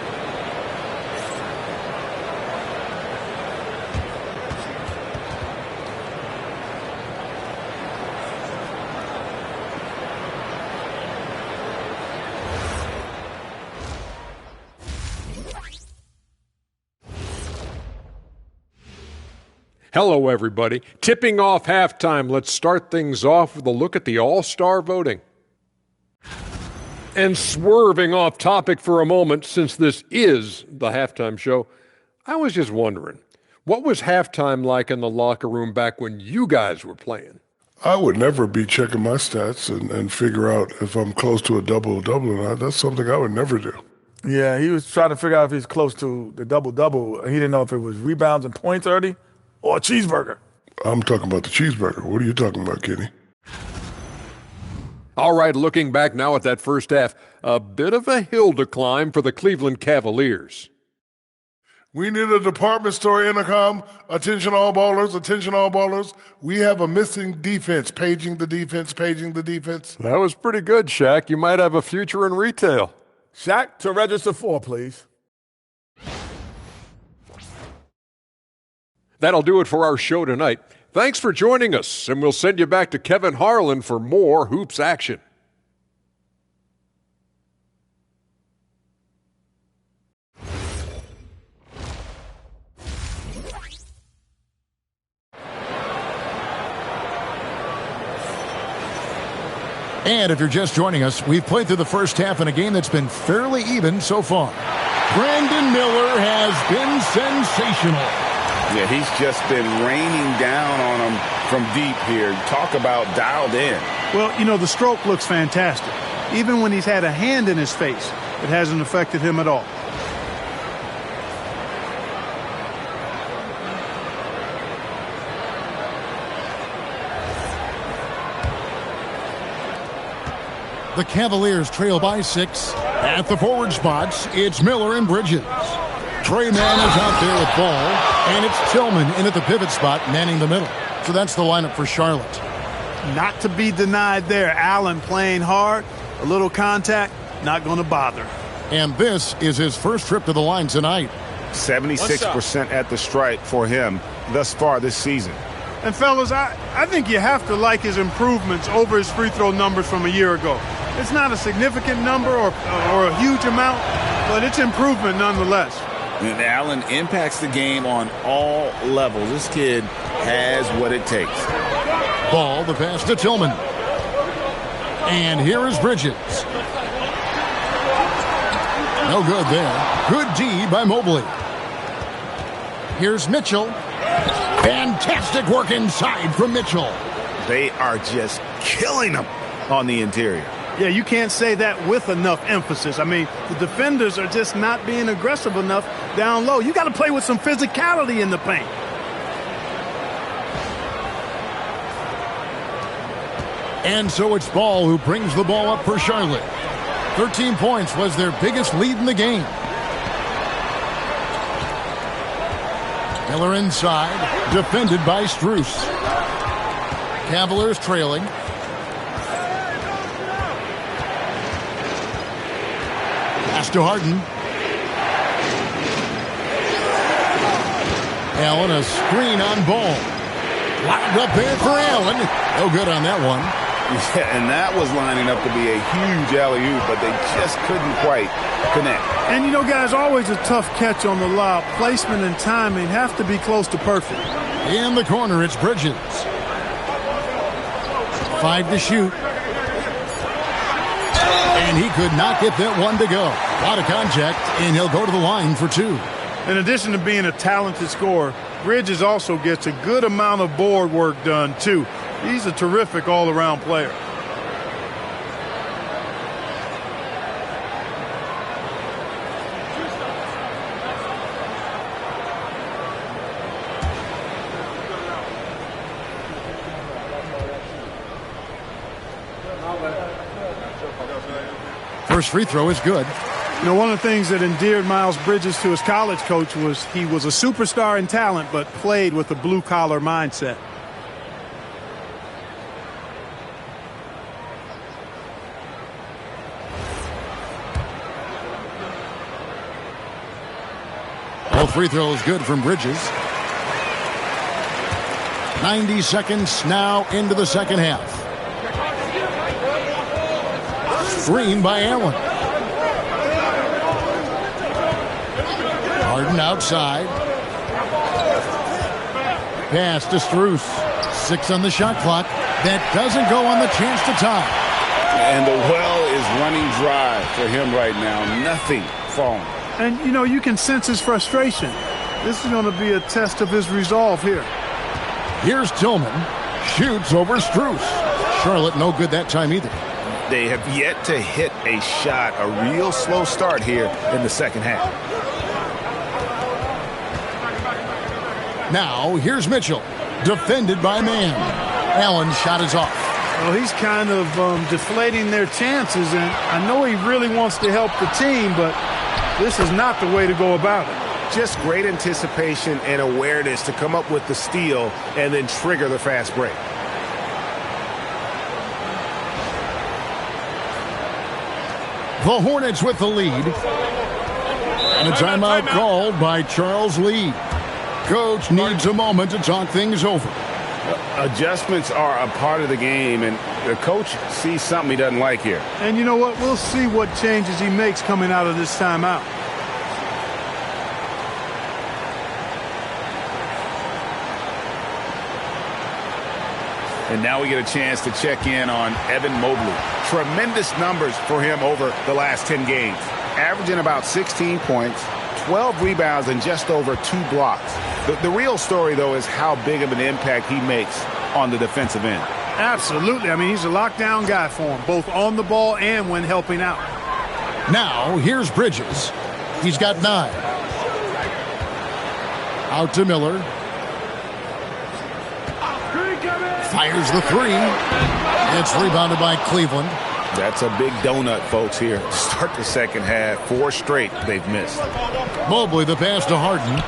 Hello, everybody. Tipping off halftime, let's start things off with a look at the All-Star voting. And swerving off topic for a moment, since this is the halftime show, I was just wondering, what was halftime like in the locker room back when you guys were playing?
I would never be checking my stats and figure out if I'm close to a double-double or not. That's something I would never do.
Yeah, he was trying to figure out if he's close to the double-double. He didn't know if it was rebounds and points already, or a cheeseburger.
I'm talking about the cheeseburger. What are you talking about, Kenny?
All right, looking back now at that first half, a bit of a hill to climb for the Cleveland Cavaliers.
We need a department store intercom. Attention all ballers, attention all ballers. We have a missing defense. Paging the defense, paging the defense.
That was pretty good, Shaq. You might have a future in retail.
Shaq, to register 4, please.
That'll do it for our show tonight. Thanks for joining us, and we'll send you back to Kevin Harlan for more hoops action.
And if you're just joining us, we've played through the first half in a game that's been fairly even so far. Brandon Miller has been sensational.
Yeah, he's just been raining down on them from deep here. Talk about dialed in.
Well, you know, the stroke looks fantastic. Even when he's had a hand in his face, it hasn't affected him at all.
The Cavaliers trail by 6. At the forward spots, it's Miller and Bridges. Trey Mann is out there with ball, and it's Tillman in at the pivot spot, manning the middle. So that's the lineup for Charlotte.
Not to be denied there. Allen playing hard, a little contact, not going to bother.
And this is his first trip to the line tonight.
76% at the stripe for him thus far this season.
And fellas, I think you have to like his improvements over his free throw numbers from a year ago. It's not a significant number or a huge amount, but it's improvement nonetheless.
And Allen impacts the game on all levels. This kid has what it takes.
Ball, the pass to Tillman. And here is Bridges. No good there. Good D by Mobley. Here's Mitchell. Fantastic work inside from Mitchell.
They are just killing them on the interior.
Yeah, you can't say that with enough emphasis. I mean, the defenders are just not being aggressive enough down low. You got to play with some physicality in the paint.
And so it's Ball who brings the ball up for Charlotte. 13 points was their biggest lead in the game. Miller inside, defended by Strus. Cavaliers trailing. Pass to Harden. Allen, a screen on Ball. Lined up there for Allen. No good on that one.
Yeah, and that was lining up to be a huge alley-oop, but they just couldn't quite connect.
And, you know, guys, always a tough catch on the lob. Placement and timing have to be close to perfect.
In the corner, it's Bridges. 5 to shoot. And he could not get that one to go. A lot of contact, and he'll go to the line for 2.
In addition to being a talented scorer, Bridges also gets a good amount of board work done, too. He's a terrific all-around player.
First free throw is good.
You know, one of the things that endeared Miles Bridges to his college coach was he was a superstar in talent, but played with a blue-collar mindset.
Both free throws good from Bridges. 90 seconds now into the second half. Screen by Allen. Harden outside. Pass to Strus. 6 on the shot clock. That doesn't go on the chance to tie.
And the well is running dry for him right now. Nothing falling.
And, you know, you can sense his frustration. This is going to be a test of his resolve here.
Here's Tillman. Shoots over Strus. Charlotte no good that time either.
They have yet to hit a shot. A real slow start here in the second half.
Now, here's Mitchell. Defended by Mann. Allen's shot is off.
Well, he's kind of deflating their chances, and I know he really wants to help the team, but this is not the way to go about it.
Just great anticipation and awareness to come up with the steal and then trigger the fast break.
The Hornets with the lead. And a timeout called by Charles Lee. Coach needs a moment to talk things over.
Adjustments are a part of the game, and the coach sees something he doesn't like here.
And you know what? We'll see what changes he makes coming out of this timeout.
And now we get a chance to check in on Evan Mobley. Tremendous numbers for him over the last 10 games. Averaging about 16 points, 12 rebounds, and just over 2 blocks. The real story, though, is how big of an impact he makes on the defensive end.
Absolutely. I mean, he's a lockdown guy for him, both on the ball and when helping out.
Now, here's Bridges. He's got 9. Out to Miller. Fires the 3. It's rebounded by Cleveland.
That's a big donut, folks, here to start the second half. 4 straight they've missed.
Mobley, the pass to Harden.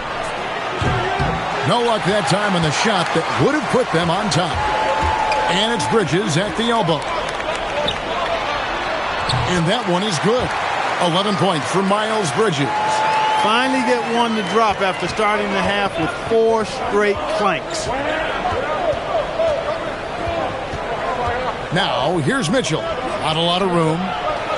No luck that time on the shot that would have put them on top. And it's Bridges at the elbow. And that one is good. 11 points for Miles Bridges.
Finally get one to drop after starting the half with 4 straight clanks.
Now, here's Mitchell. Not a lot of room.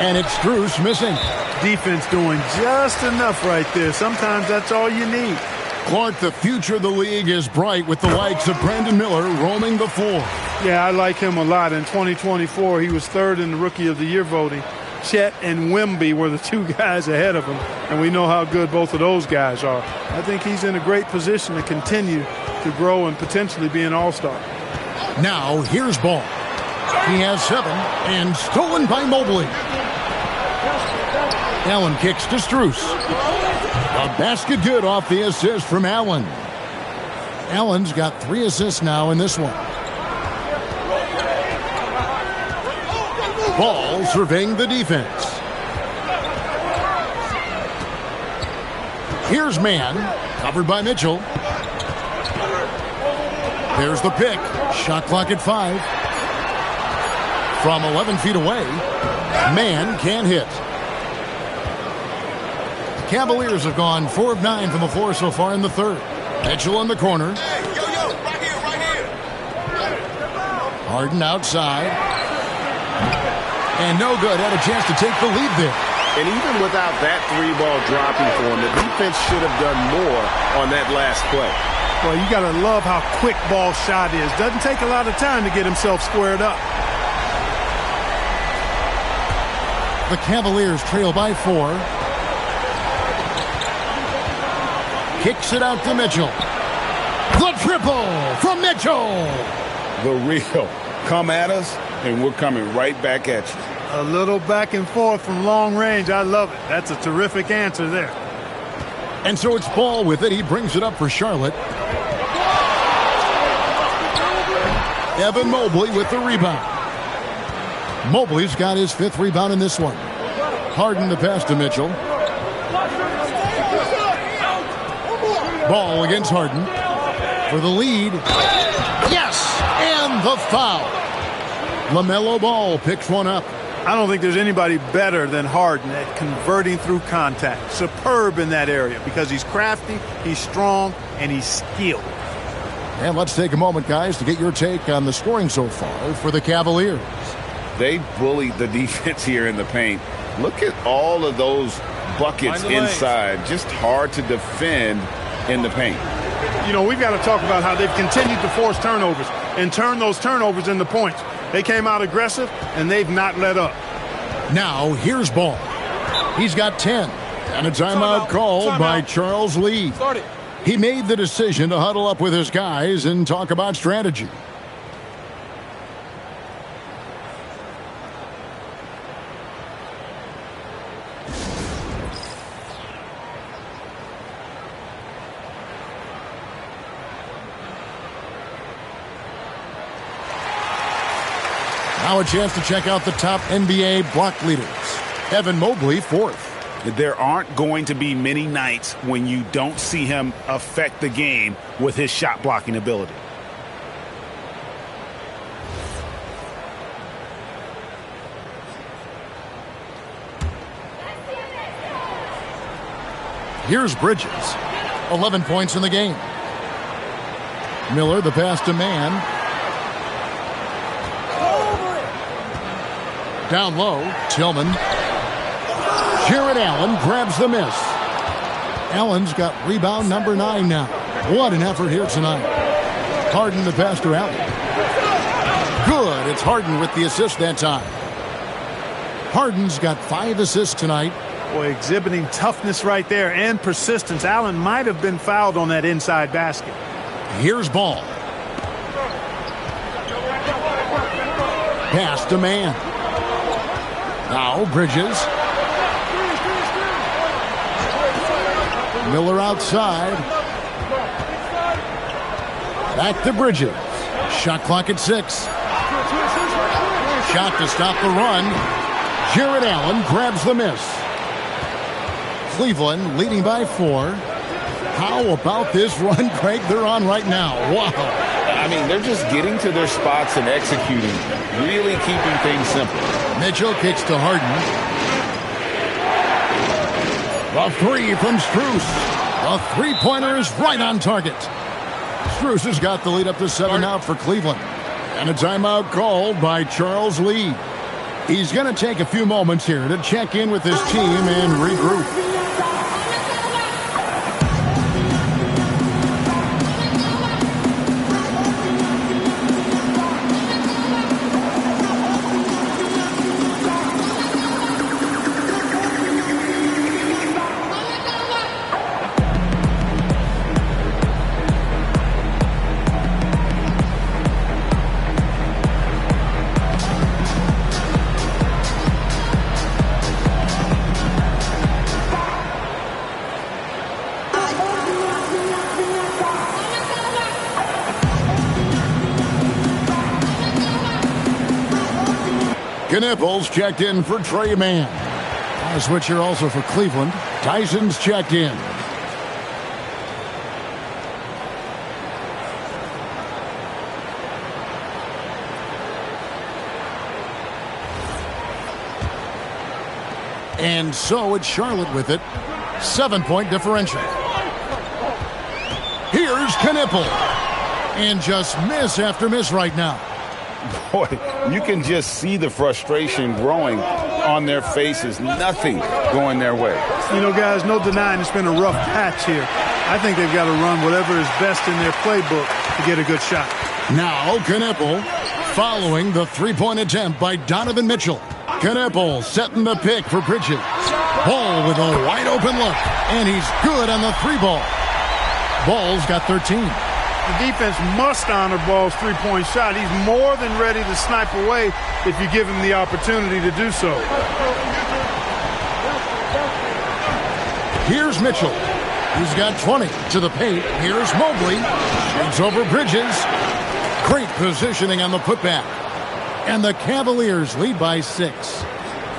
And it's Strus missing.
Defense doing just enough right there. Sometimes that's all you need.
Clark, the future of the league is bright with the likes of Brandon Miller roaming the floor.
Yeah, I like him a lot. In 2024, he was 3rd in the Rookie of the Year voting. Chet and Wemby were the 2 guys ahead of him, and we know how good both of those guys are. I think he's in a great position to continue to grow and potentially be an all-star.
Now, here's Ball. He has 7, and stolen by Mobley. Allen kicks to Strus. A basket good off the assist from Allen. Allen's got 3 assists now in this one. Ball surveying the defense. Here's man, covered by Mitchell. There's the pick. Shot clock at 5. From 11 feet away, man can't hit. The Cavaliers have gone 4 of 9 from the floor so far in the third. Mitchell in the corner.
Hey, yo, right here.
Harden outside. And no good. Had a chance to take the lead there.
And even without that 3-ball dropping for him, the defense should have done more on that last play.
Well, you got to love how quick ball shot is. Doesn't take a lot of time to get himself squared up.
The Cavaliers trail by 4. Kicks it out to Mitchell. The triple from Mitchell.
The real. Come at us, and we're coming right back at you.
A little back and forth from long range. I love it. That's a terrific answer there.
And so it's Ball with it. He brings it up for Charlotte. Evan Mobley with the rebound. Mobley's got his 5th rebound in this one. Harden the pass to Mitchell. Ball against Harden. For the lead. Yes! And the foul. LaMelo Ball picks one up.
I don't think there's anybody better than Harden at converting through contact. Superb in that area because he's crafty, he's strong, and he's skilled.
And let's take a moment, guys, to get your take on the scoring so far for the Cavaliers.
They bullied the defense here in the paint. Look at all of those buckets inside. Just hard to defend in the paint.
You know, we've got to talk about how they've continued to force turnovers and turn those turnovers into points. They came out aggressive, and they've not let up.
Now, here's Ball. He's got 10. And a timeout called by Charles Lee. He made the decision to huddle up with his guys and talk about strategy. Now a chance to check out the top NBA block leaders. Evan Mobley, 4th.
There aren't going to be many nights when you don't see him affect the game with his shot blocking ability.
Here's Bridges. 11 points in the game. Miller, the pass to man. Down low, Tillman. Jared Allen grabs the miss. Allen's got rebound number 9 now. What an effort here tonight. Harden the pass to Allen. Good. It's Harden with the assist that time. Harden's got 5 assists tonight.
Boy, exhibiting toughness right there and persistence. Allen might have been fouled on that inside basket.
Here's Ball. Pass to man. Now Bridges. Miller outside. Back to Bridges. Shot clock at 6. Shot to stop the run. Jared Allen grabs the miss. Cleveland leading by 4. How about this run, Craig, they're on right now? Wow.
I mean, they're just getting to their spots and executing, really keeping things simple.
Mitchell kicks to Harden. A 3 from Strus. A three-pointer is right on target. Strus has got the lead up to 7 now for Cleveland. And a timeout called by Charles Lee. He's going to take a few moments here to check in with his team and regroup. Knipples checked in for Trey Mann. A switch here also for Cleveland. Tyson's checked in. And so it's Charlotte with it. 7-point differential. Here's Knipple. And just miss after miss right now.
Boy, you can just see the frustration growing on their faces. Nothing going their way.
You know, guys, no denying it's been a rough patch here. I think they've got to run whatever is best in their playbook to get a good shot.
Now Knipple following the three-point attempt by Donovan Mitchell. Knipple setting the pick for Bridges. Ball with a wide-open look, and he's good on the three ball. Ball's got 13.
The defense must honor Ball's three-point shot. He's more than ready to snipe away if you give him the opportunity to do so.
Here's Mitchell. He's got 20 to the paint. Here's Mobley. Shoots over Bridges. Great positioning on the putback. And the Cavaliers lead by 6.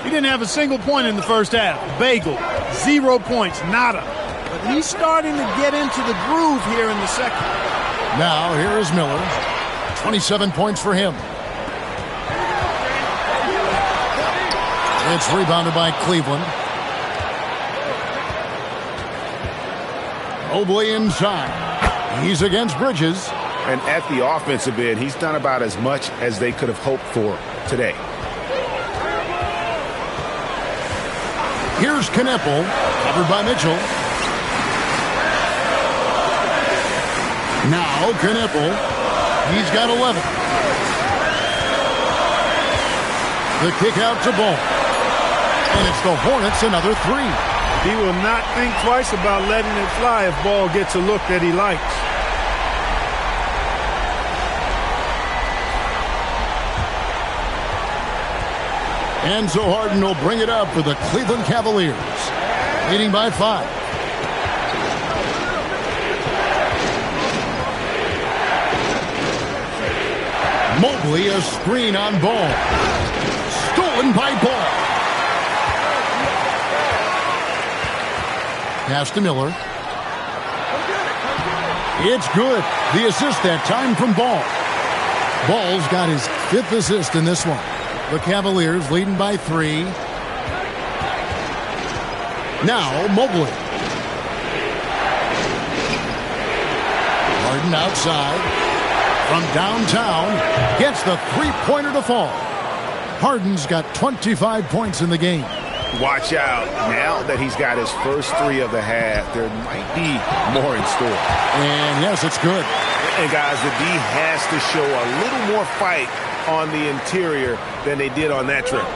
He didn't have a single point in the first half. Bagel, 0 points, nada. But he's starting to get into the groove here in the second.
Now here is Miller. 27 points for him. It's rebounded by Cleveland. Mobley inside. He's against Bridges.
And at the offensive end, he's done about as much as they could have hoped for today.
Here's Knipple, covered by Mitchell. Now Knipple, he's got 11. The kick out to Ball. And it's the Hornets another 3.
He will not think twice about letting it fly if Ball gets a look that he likes.
Enzo Harden will bring it up for the Cleveland Cavaliers, leading by 5. Mobley, a screen on Ball. Stolen by Ball. Pass to Miller. It's good. The assist that time from Ball. Ball's got his 5th assist in this one. The Cavaliers leading by 3. Now Mobley. Harden outside. From downtown. Gets the three-pointer to fall. Harden's got 25 points in the game.
Watch out. Now that he's got his first 3 of the half, there might be more in store.
And yes, it's good.
And guys, the D has to show a little more fight on the interior than they did on that trip.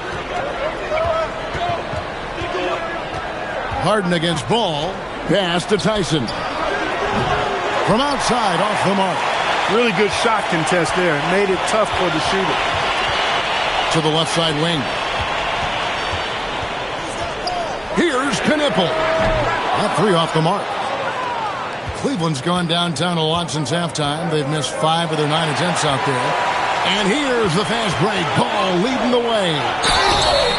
Harden against Ball. Pass to Tyson. From outside, off the mark.
Really good shot contest there. It made it tough for the shooter.
To the left side wing. Here's Knipple. That 3 off the mark. Cleveland's gone downtown a lot since halftime. They've missed 5 of their 9 attempts out there. And here's the fast break. Ball leading the way.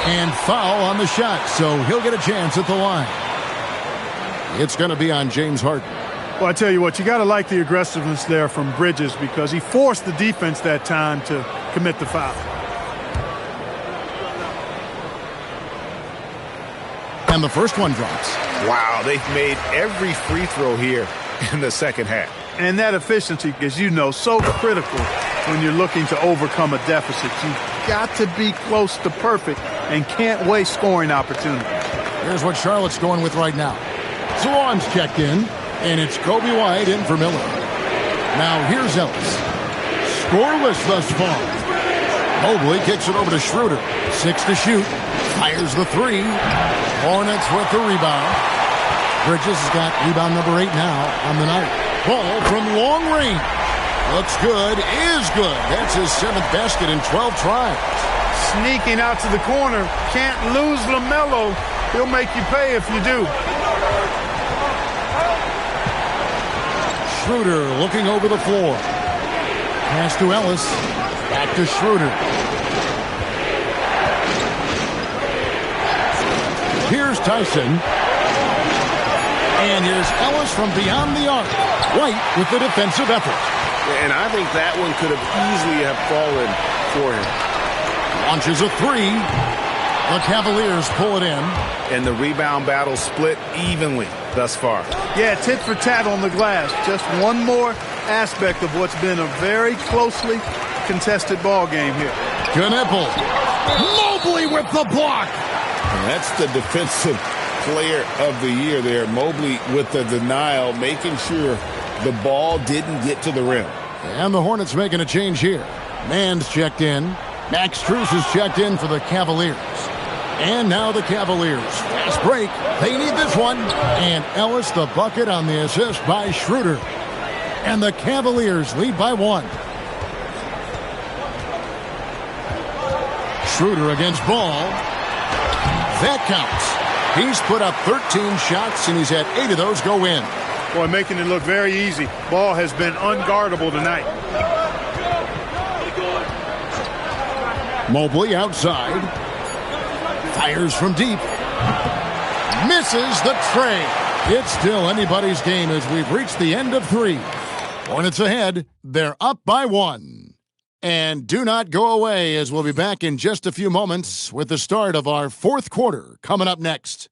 And foul on the shot, so he'll get a chance at the line. It's going to be on James Harden.
Well, I tell you what, you got to like the aggressiveness there from Bridges because he forced the defense that time to commit the foul.
And the first one drops.
Wow, they've made every free throw here in the second half.
And that efficiency, as you know, so critical when you're looking to overcome a deficit. You've got to be close to perfect and can't waste scoring opportunities.
Here's what Charlotte's going with right now. Swan's checked in, and it's Kobe White in for Miller. Now here's Ellis. Scoreless thus far. Mobley kicks it over to Schroeder. 6 to shoot. Fires the 3. Hornets with the rebound. Bridges has got rebound number 8 now on the night. Ball from long range. Looks good, is good. That's his 7th basket in 12 tries.
Sneaking out to the corner. Can't lose LaMelo. He'll make you pay if you do.
Schroeder looking over the floor. Pass to Ellis. Back to Schroeder. Here's Tyson. And here's Ellis from beyond the arc. White with the defensive effort.
And I think that one could have easily have fallen for him.
Launches a three. The Cavaliers pull it in.
And the rebound battle split evenly thus far.
Yeah, tit for tat on the glass. Just one more aspect of what's been a very closely contested ball game here.
Knipple. Mobley with the block.
And that's the defensive player of the year there. Mobley with the denial, making sure the ball didn't get to the rim.
And the Hornets making a change here. Mann's checked in. Max Strus is checked in for the Cavaliers. And now the Cavaliers. Fast break. They need this one. And Ellis the bucket on the assist by Schroeder. And the Cavaliers lead by 1. Schroeder against Ball. That counts. He's put up 13 shots, and he's had 8 of those go in.
Boy, making it look very easy. Ball has been unguardable tonight.
Mobley outside. Fires from deep. Misses the tray. It's still anybody's game as we've reached the end of 3. Hornets ahead. They're up by 1. And do not go away, as we'll be back in just a few moments with the start of our 4th quarter coming up next.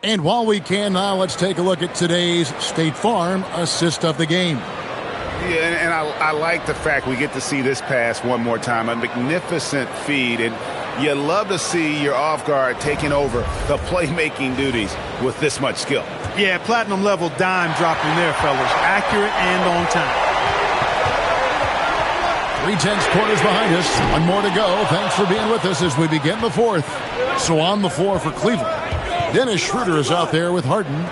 And while we can now, let's take a look at today's State Farm assist of the game.
Yeah, and I like the fact we get to see this pass one more time. A magnificent feed, and you love to see your off guard taking over the playmaking duties with this much skill.
Yeah, platinum level dime dropping there, fellas. Accurate and on time.
3/10 quarters behind us. One more to go. Thanks for being with us as we begin the 4th. So on the floor for Cleveland. Dennis Schroeder is out there with Harden.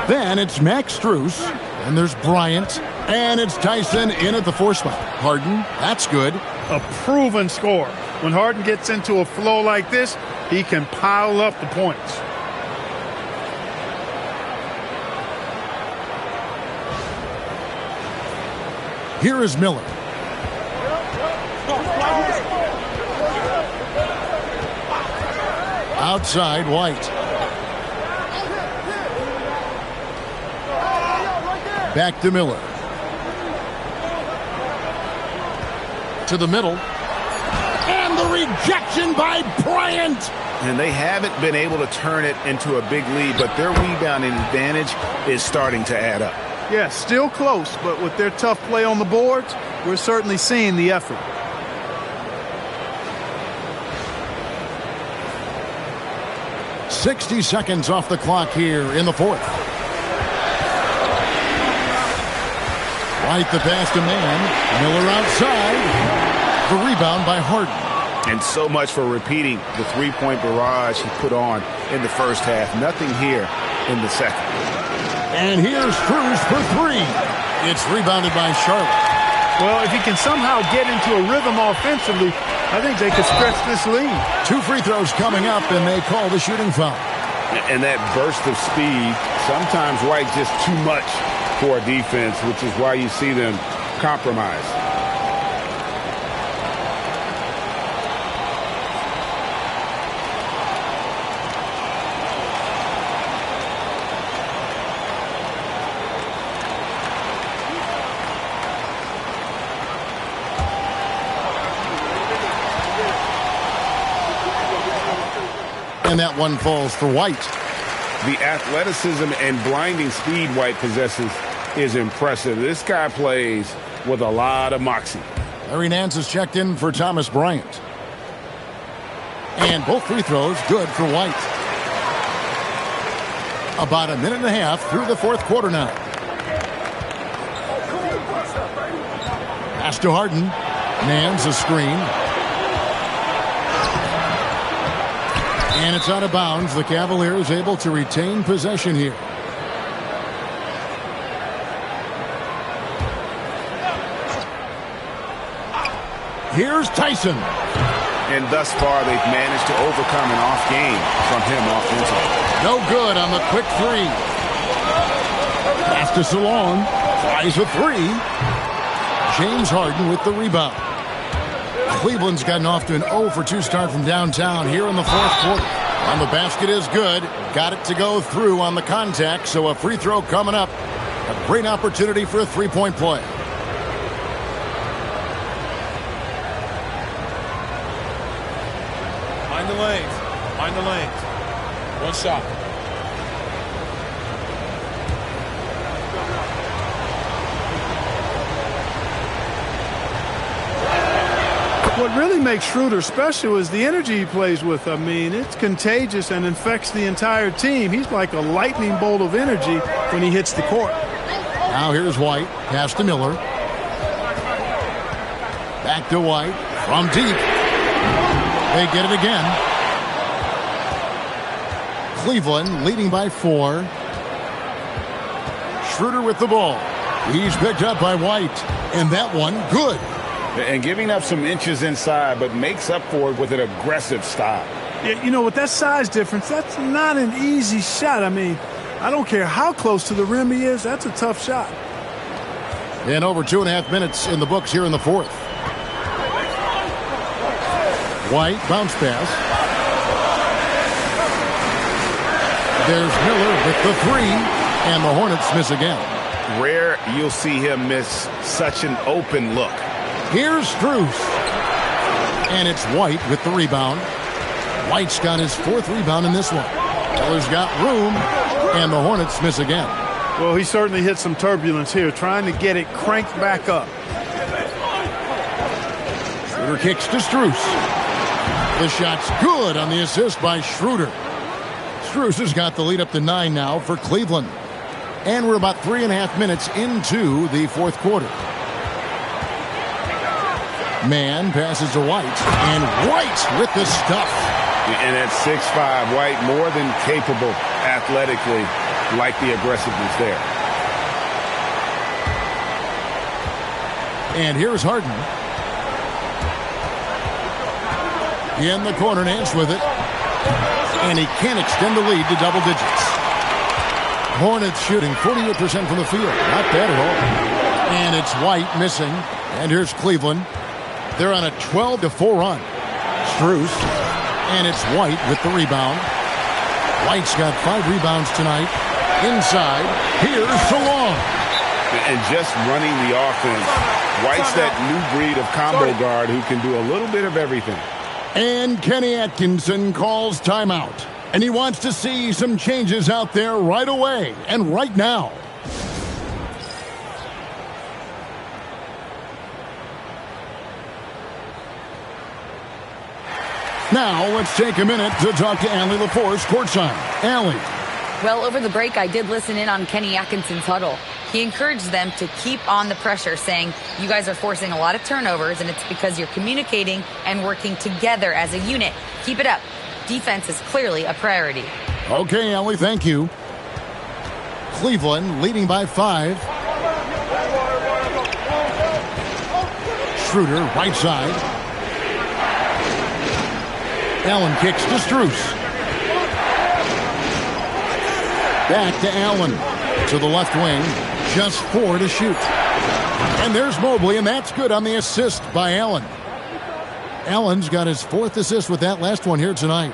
Then it's Max Strus. And there's Bryant. And it's Tyson in at the 4 spot. Harden, that's good.
A proven score. When Harden gets into a flow like this, he can pile up the points.
Here is Miller. Outside, White. Back to Miller. To the middle. And the rejection by Bryant.
And they haven't been able to turn it into a big lead, but their rebounding advantage is starting to add up.
Yeah, still close, but with their tough play on the boards, we're certainly seeing the effort.
"60 seconds off the clock here in the 4th. White the pass to Mann. Miller outside. The rebound by Harden.
And so much for repeating the three-point barrage he put on in the first half. Nothing here in the second.
And here's Strus for 3. It's rebounded by Charlotte.
Well, if he can somehow get into a rhythm offensively, I think they could stretch this lead.
2 free throws coming up, and they call the shooting foul.
And that burst of speed, sometimes White just too much for a defense, which is why you see them compromise.
And that one falls for White.
The athleticism and blinding speed White possesses is impressive. This guy plays with a lot of moxie.
Larry Nance is checked in for Thomas Bryant. And both free throws good for White. About a minute and a half through the fourth quarter now. Pass to Harden. Nance a screen. And it's out of bounds. The Cavaliers able to retain possession here. Here's Tyson.
And thus far, they've managed to overcome an off game from him offensively.
No good on the quick three. Pass to Salon. Tries a three. James Harden with the rebound. Cleveland's gotten off to an 0 for 2 start from downtown here in the fourth quarter. And the basket is good. Got it to go through on the contact, so a free throw coming up. A great opportunity for a three-point play.
Mind the lanes. Mind the lanes. One shot.
What really makes Schroeder special is the energy he plays with. I mean, it's contagious and infects the entire team. He's like a lightning bolt of energy when he hits the court.
Now here's White. Pass to Miller. Back to White. From deep. They get it again. Cleveland leading by 4. Schroeder with the ball. He's picked up by White. And that one, good.
And giving up some inches inside, but makes up for it with an aggressive stop.
Yeah, you know, with that size difference, that's not an easy shot. I mean, I don't care how close to the rim he is. That's a tough shot.
And over 2.5 minutes in the books here in the fourth. White, bounce pass. There's Miller with the three, and the Hornets miss again.
Rare you'll see him miss such an open look.
Here's Strus. And it's White with the rebound. White's got his 4th rebound in this one. Miller's got room, and the Hornets miss again.
Well, he certainly hit some turbulence here, trying to get it cranked back up.
Schroeder kicks to Strus. The shot's good on the assist by Schroeder. Strus has got the lead up to 9 now for Cleveland. And we're about 3.5 minutes into the fourth quarter. Man passes to White, and White with the stuff.
And at 6'5", White more than capable athletically, like the aggressiveness there.
And here's Harden. In the corner, Nance with it. And he can't extend the lead to double digits. Hornets shooting 48% from the field. Not bad at all. And it's White missing. And here's Cleveland. They're on a 12-4 run. Strus. And it's White with the rebound. White's got 5 rebounds tonight. Inside. Here's Salon.
And just running the offense. White's that new breed of combo guard who can do a little bit of everything.
And Kenny Atkinson calls timeout. And he wants to see some changes out there right away and right now. Now, let's take a minute to talk to Allie LaForce courtside. Allie.
Well, over the break, I did listen in on Kenny Atkinson's huddle. He encouraged them to keep on the pressure, saying, you guys are forcing a lot of turnovers, and it's because you're communicating and working together as a unit. Keep it up. Defense is clearly a priority.
Okay, Allie, thank you. Cleveland leading by 5. Schroeder, right side. Allen kicks to Strus. Back to Allen. To the left wing. Just 4 to shoot. And there's Mobley, and that's good on the assist by Allen. Allen's got his 4th assist with that last one here tonight.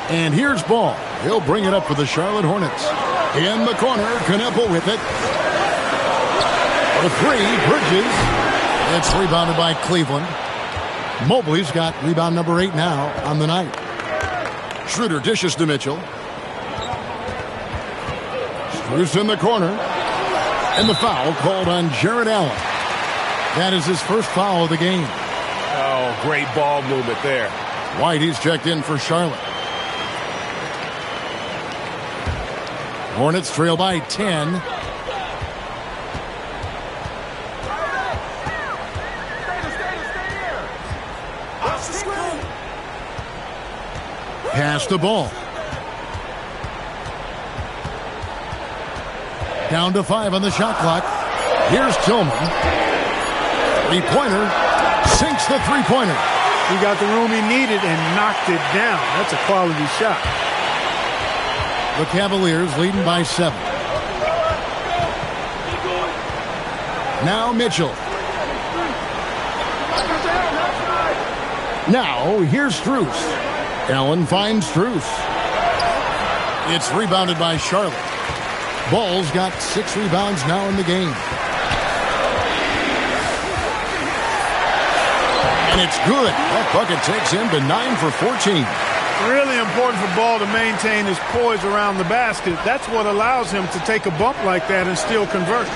And here's Ball. He'll bring it up for the Charlotte Hornets. In the corner, Kneppel with it. The 3, Bridges. It's rebounded by Cleveland. Mobley's got rebound number 8 now on the night. Schroeder dishes to Mitchell. Strus in the corner. And the foul called on Jared Allen. That is his first foul of the game.
Oh, great ball movement there.
White, he's checked in for Charlotte. Hornets trail by 10. Pass the ball. Down to 5 on the shot clock. Here's Tillman. Three-pointer. Sinks the three-pointer.
He got the room he needed and knocked it down. That's a quality shot.
The Cavaliers leading by 7. Now Mitchell. Now here's Strus. Allen finds Strus. It's rebounded by Charlotte. Ball's got 6 rebounds now in the game. And it's good. That bucket takes him to 9 for 14.
Really important for Ball to maintain his poise around the basket. That's what allows him to take a bump like that and still convert.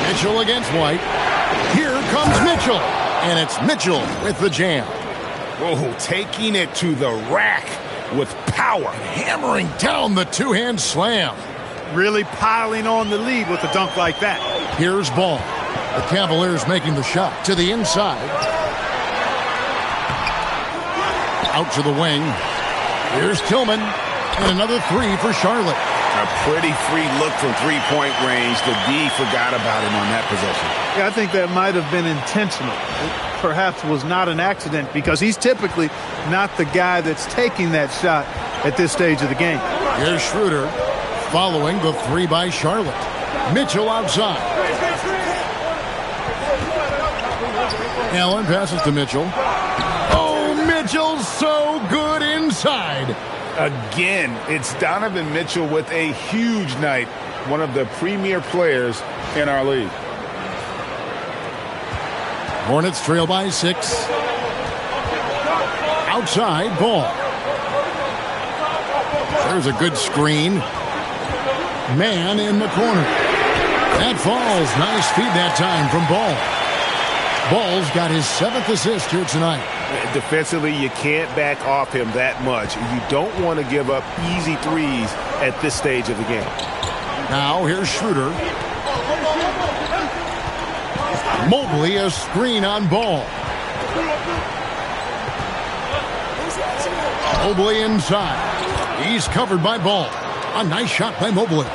Mitchell against White. Here comes Mitchell. And it's Mitchell with the jam.
Oh, taking it to the rack with power.
Hammering down the two-hand slam.
Really piling on the lead with a dunk like that.
Here's Ball. The Cavaliers making the shot to the inside. Out to the wing. Here's Tillman. And another 3 for Charlotte.
A pretty free look from three-point range. The D forgot about him on that possession.
Yeah, I think that might have been intentional. It perhaps was not an accident because he's typically not the guy that's taking that shot at this stage of the game.
Here's Schroeder following the 3 by Charlotte. Mitchell outside. Allen passes to Mitchell. Oh, Mitchell's so good inside.
Again, it's Donovan Mitchell with a huge night. One of the premier players in our league.
Hornets trail by 6. Outside, Ball. There's a good screen. Man in the corner. That falls. Nice feed that time from Ball. Ball's got his 7th assist here tonight.
Defensively, you can't back off him that much. You don't want to give up easy threes at this stage of the game.
Now here's Schroeder. Mobley, a screen on Ball. Mobley inside. He's covered by Ball. A nice shot by Mobley.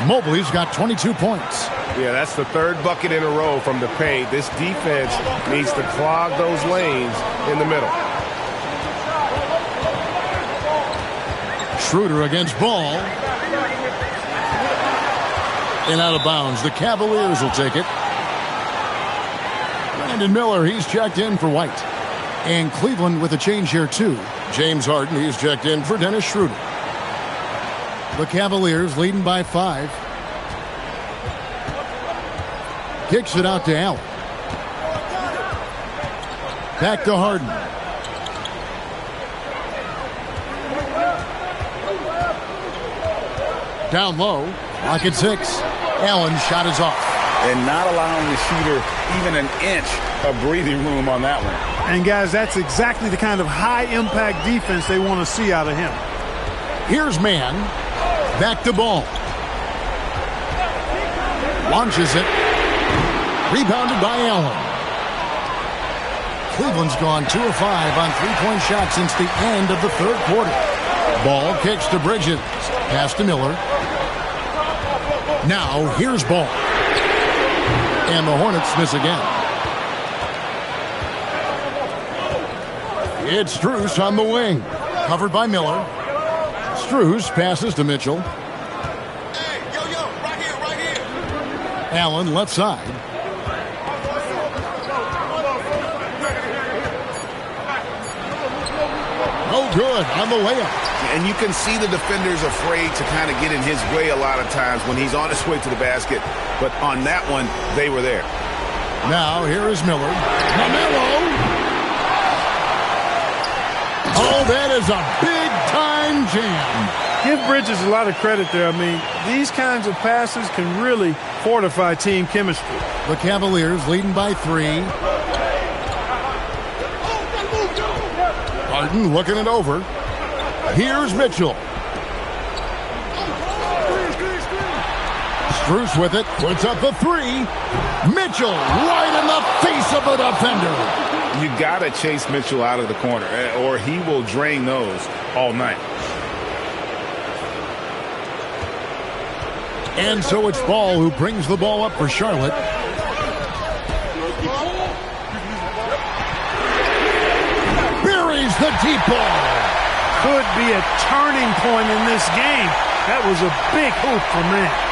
Mobley's got 22 points.
Yeah, that's the 3rd bucket in a row from the paint. This defense needs to clog those lanes in the middle.
Schroeder against Ball. And out of bounds. The Cavaliers will take it. Brandon Miller, he's checked in for White. And Cleveland with a change here, too. James Harden, he's checked in for Dennis Schroeder. The Cavaliers leading by 5. Kicks it out to Allen. Back to Harden. Down low. Lock at 6. Allen's shot is off.
And not allowing the shooter even an inch of breathing room on that one.
And, guys, that's exactly the kind of high-impact defense they want to see out of him.
Here's Man. Back to Ball. Launches it. Rebounded by Allen. Cleveland's gone 2 of 5 on three-point shots since the end of the 3rd quarter. Ball kicks to Bridges. Pass to Miller. Now here's Ball. And the Hornets miss again. It's Strus on the wing. Covered by Miller. Strus passes to Mitchell.
Hey, yo, right here.
Allen left side. No good on the layup.
And you can see the defenders afraid to kind of get in his way a lot of times when he's on his way to the basket. But on that one, they were there.
Now here is Miller. Mamelo. Oh, that is a big-time jam.
Give Bridges a lot of credit there. I mean, these kinds of passes can really fortify team chemistry.
The Cavaliers leading by 3. Harden looking it over. Here's Mitchell. Strus with it, puts up the 3. Mitchell right in the face of the defender.
You got to chase Mitchell out of the corner, or he will drain those all night.
And so it's Ball who brings the ball up for Charlotte. Buries the deep ball.
Could be a turning point in this game. That was a big hoop from that.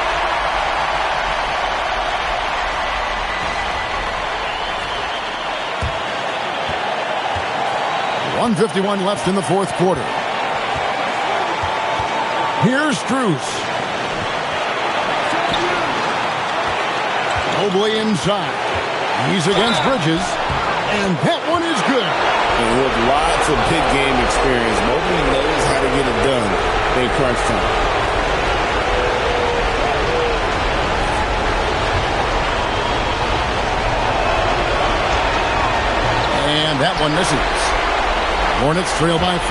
1:51 left in the fourth quarter. Here's Strus. Mobley inside. He's against Bridges. And that one is good.
And with lots of big game experience, Mobley knows how to get it done in crunch time.
And that one misses. Hornets trail by 5.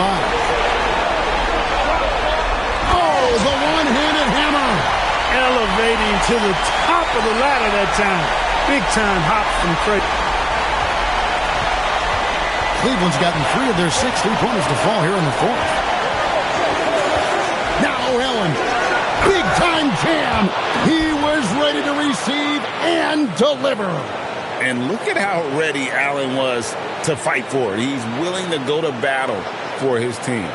Oh, the one-handed hammer.
Elevating to the top of the ladder that time. Big-time hop from Craig.
Cleveland's gotten 3 of their 6 3-pointers to fall here in the fourth. Now Allen. Big-time jam. He was ready to receive and deliver.
And look at how ready Allen was to fight for it. He's willing to go to battle for his team.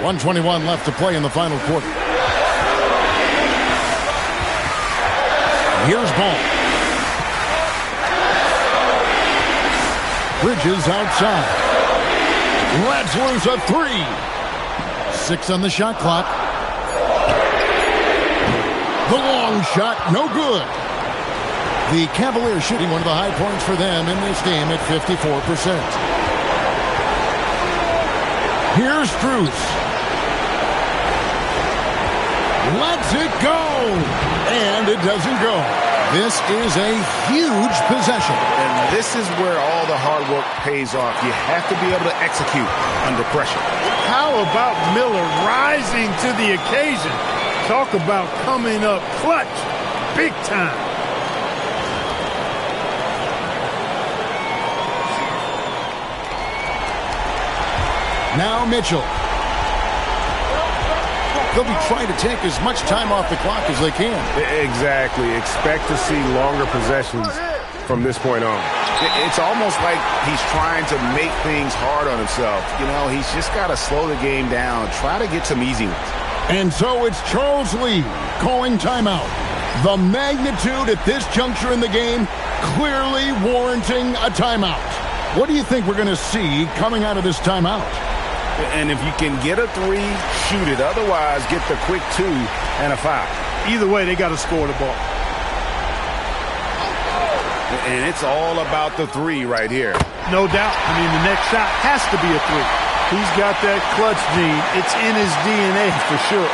1:21 left to play in the final quarter. Here's Ball. Bridges outside. Lets loose a 3. 6 on the shot clock. The long shot, no good. The Cavaliers shooting one of the high points for them in this game at 54%. Here's Strus. Lets it go. And it doesn't go. This is a huge possession.
And this is where all the hard work pays off. You have to be able to execute under pressure.
How about Miller rising to the occasion? Talk about coming up clutch. Big time.
Now Mitchell. They'll be trying to take as much time off the clock as they can.
Exactly. Expect to see longer possessions from this point on.
It's almost like he's trying to make things hard on himself. You know, he's just got to slow the game down, try to get some easy ones.
And so it's Charles Lee calling timeout. The magnitude at this juncture in the game clearly warranting a timeout. What do you think we're going to see coming out of this timeout?
And if you can get a 3, shoot it. Otherwise, get the quick 2 and a foul.
Either way, they got to score the ball.
And it's all about the 3 right here.
No doubt. I mean, the next shot has to be a 3. He's got that clutch gene. It's in his DNA for sure.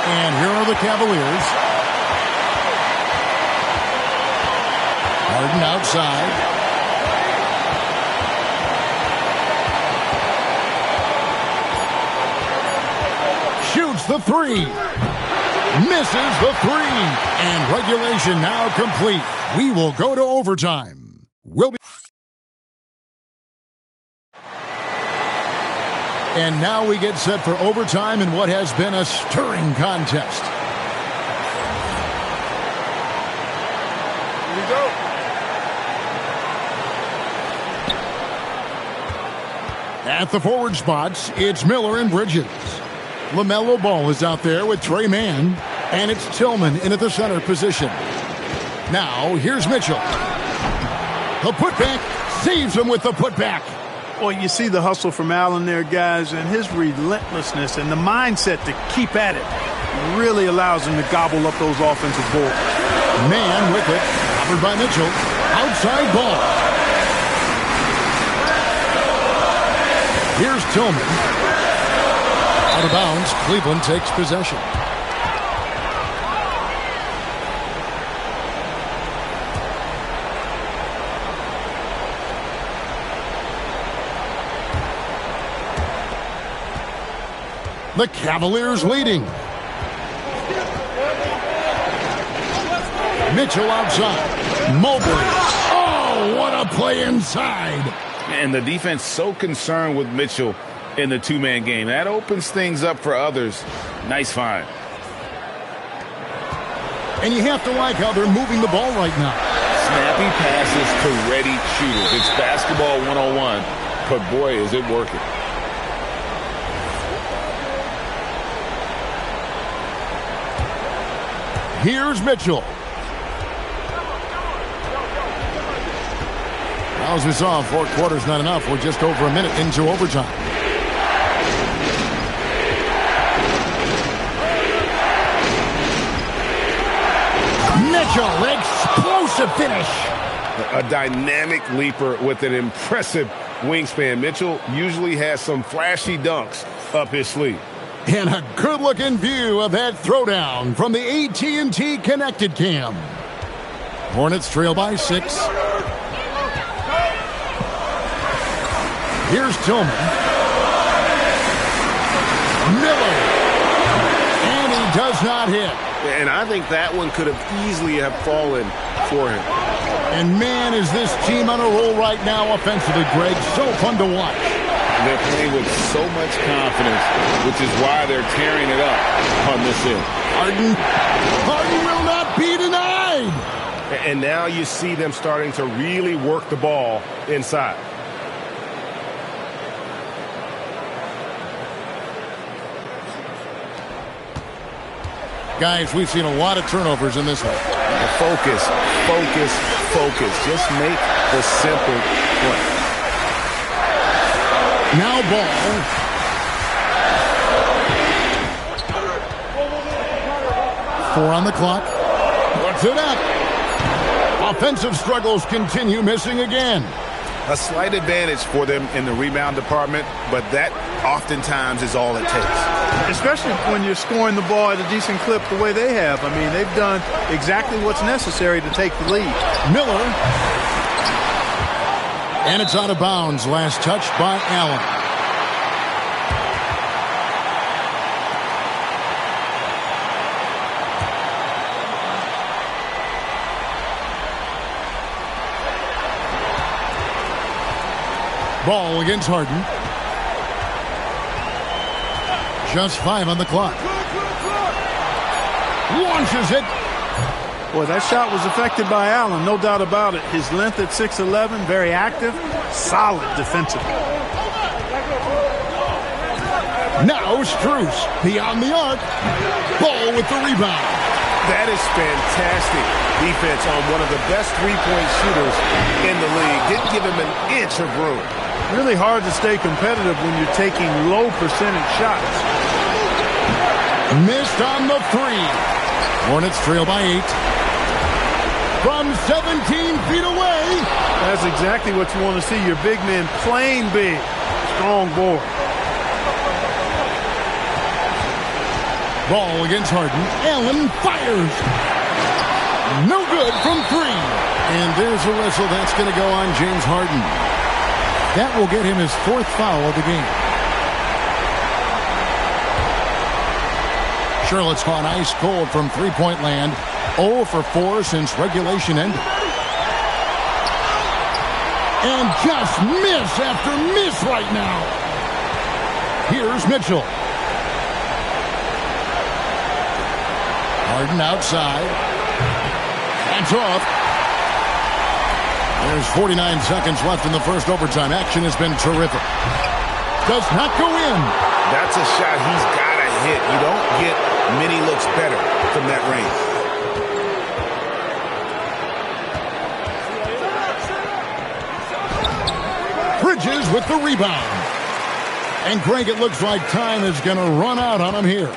And here are the Cavaliers. Harden outside. Shoots the 3. Misses the 3. And regulation now complete. We will go to overtime. We'll be... And now we get set for overtime in what has been a stirring contest.
Here we go.
At the forward spots, it's Miller and Bridges. LaMelo Ball is out there with Trey Mann, and it's Tillman in at the center position. Now, here's Mitchell. The putback saves him with the putback.
Well, you see the hustle from Allen there, guys, and his relentlessness and the mindset to keep at it really allows him to gobble up those offensive boards.
Mann with it, covered by Mitchell. Outside Ball. Here's Tillman. Out of bounds, Cleveland takes possession. The Cavaliers leading. Mitchell outside. Mobley. Oh, what a play inside.
And the defense so concerned with Mitchell in the two-man game. That opens things up for others. Nice find.
And you have to like how they're moving the ball right now.
Snappy passes to ready shooters. It's basketball 101, but boy, is it working.
Here's Mitchell. Well, as we saw, 4 quarters not enough. We're just over a minute into overtime. Mitchell, explosive finish.
A dynamic leaper with an impressive wingspan. Mitchell usually has some flashy dunks up his sleeve.
And a good-looking view of that throwdown from the AT&T Connected Cam. Hornets trail by 6. Here's Tillman. Miller. And he does not hit.
And I think that one could have easily have fallen for him.
And man, is this team on a roll right now offensively, Greg. So fun to watch.
They're playing with so much confidence, which is why they're tearing it up on this end.
Harden will not be denied.
And now you see them starting to really work the ball inside.
Guys, we've seen a lot of turnovers in this one.
Focus, focus, focus. Just make the simple play.
Now ball. Four on the clock. Puts it up. Offensive struggles continue, missing again.
A slight advantage for them in the rebound department, but that oftentimes is all it takes.
Especially when you're scoring the ball at a decent clip the way they have. I mean, they've done exactly what's necessary to take the lead.
Miller. And it's out of bounds. Last touch by Allen. Ball against Harden. Just 5 on the clock. Launches it.
Boy, that shot was affected by Allen, no doubt about it. His length at 6'11", very active, solid defensively.
Now Strus beyond the arc. Ball with the rebound.
That is fantastic defense on one of the best three-point shooters in the league. Didn't give him an inch of room.
Really hard to stay competitive when you're taking low percentage shots.
Missed on the 3. Hornets trail by 8. From 17 feet away.
That's exactly what you want to see. Your big men playing big. Strong board.
Ball against Harden. Allen fires. No good from 3. And there's a whistle. That's going to go on James Harden. That will get him his 4th foul of the game. Charlotte's gone ice cold from three-point land. 0 for 4 since regulation ended. And just miss after miss right now. Here's Mitchell. Harden outside. That's off. There's 49 seconds left in the first overtime. Action has been terrific. Does not go in.
That's a shot he's got to hit. You don't get many looks better from that range.
Bridges with the rebound. And Greg, it looks like time is going to run out on him here.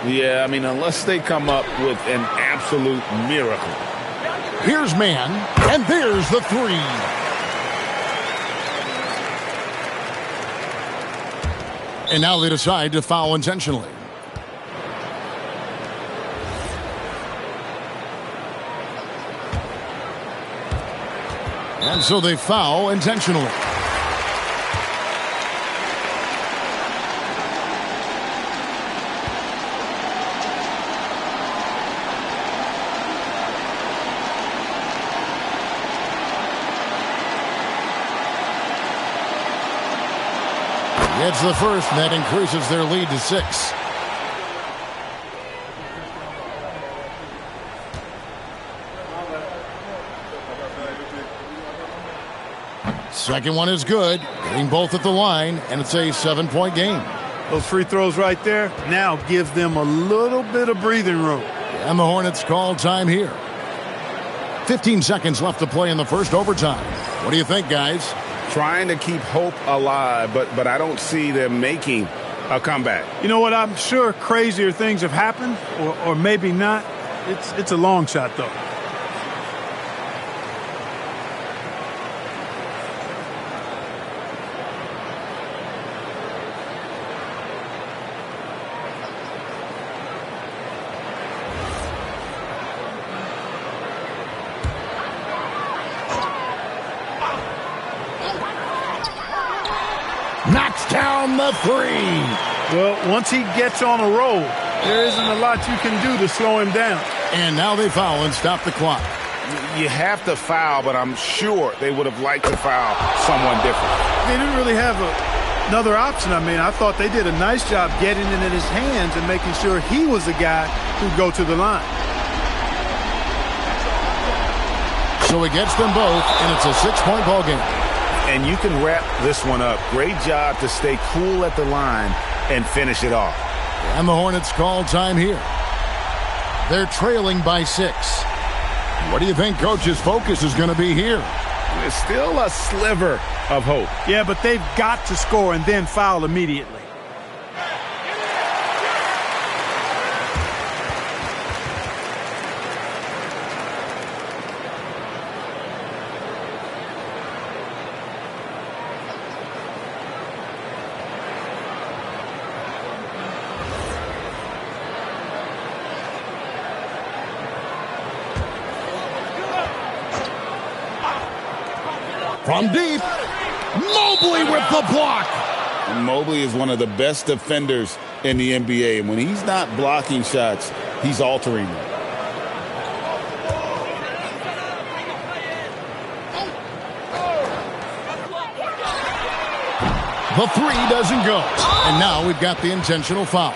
Yeah, I mean, unless they come up with an absolute miracle.
Here's man, and there's the 3. And now they decide to foul intentionally. And so they foul intentionally. Gets the first, and that increases their lead to 6. Second one is good, getting both at the line, and it's a 7-point game.
Those free throws right there now gives them a little bit of breathing room.
And the Hornets call time here. 15 seconds left to play in the first overtime. What do you think, guys?
Trying to keep hope alive, but I don't see them making a comeback.
You know what? I'm sure crazier things have happened, or maybe not. It's a long shot, though.
Knocks down the 3.
Well, once he gets on a roll, there isn't a lot you can do to slow him down.
And now they foul and stop the clock.
You have to foul, but I'm sure they would have liked to foul someone different.
They didn't really have another option. I mean, I thought they did a nice job getting it in his hands and making sure he was the guy who'd go to the line.
So he gets them both, and it's a 6-point ball game.
And you can wrap this one up. Great job to stay cool at the line and finish it off.
And the Hornets call time here. They're trailing by 6. What do you think Coach's focus is going to be here?
There's still a sliver of hope.
Yeah, but they've got to score and then foul immediately.
From deep, Mobley with the block.
Mobley is one of the best defenders in the NBA. And when he's not blocking shots, he's altering them.
The 3 doesn't go. And now we've got the intentional foul.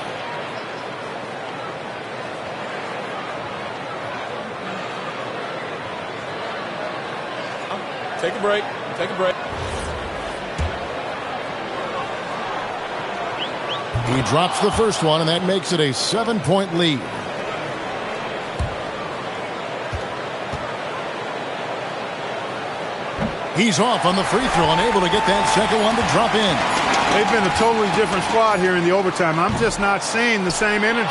Take a break. Take a break.
He drops the first one, and that makes it a 7-point lead. He's off on the free throw and able to get that second one to drop in.
They've been a totally different squad here in the overtime. I'm just not seeing the same energy.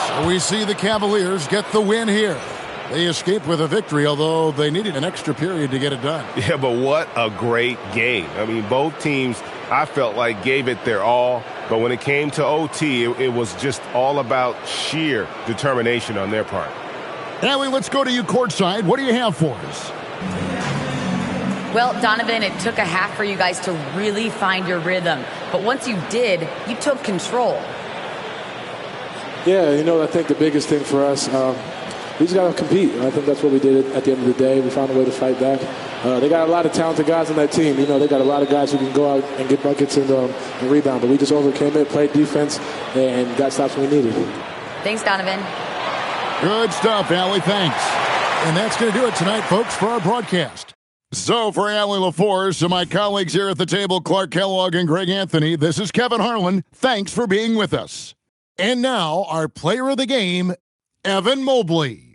So we see the Cavaliers get the win here. They escaped with a victory, although they needed an extra period to get it done.
Yeah, but what a great game. I mean, both teams, I felt like, gave it their all. But when it came to OT, it was just all about sheer determination on their part.
Allie, let's go to you courtside. What do you have for us?
Well, Donovan, it took a half for you guys to really find your rhythm. But once you did, you took control.
Yeah, I think the biggest thing for us, we just got to compete. And I think that's what we did at the end of the day. We found a way to fight back. They got a lot of talented guys on that team. They got a lot of guys who can go out and get buckets and rebound. But we just overcame it, played defense, and got stops when we needed.
Thanks, Donovan.
Good stuff, Allie. Thanks. And that's going to do it tonight, folks, for our broadcast. So for Allie LaForce and my colleagues here at the table, Clark Kellogg and Greg Anthony, this is Kevin Harlan. Thanks for being with us. And now, our player of the game, Evan Mobley.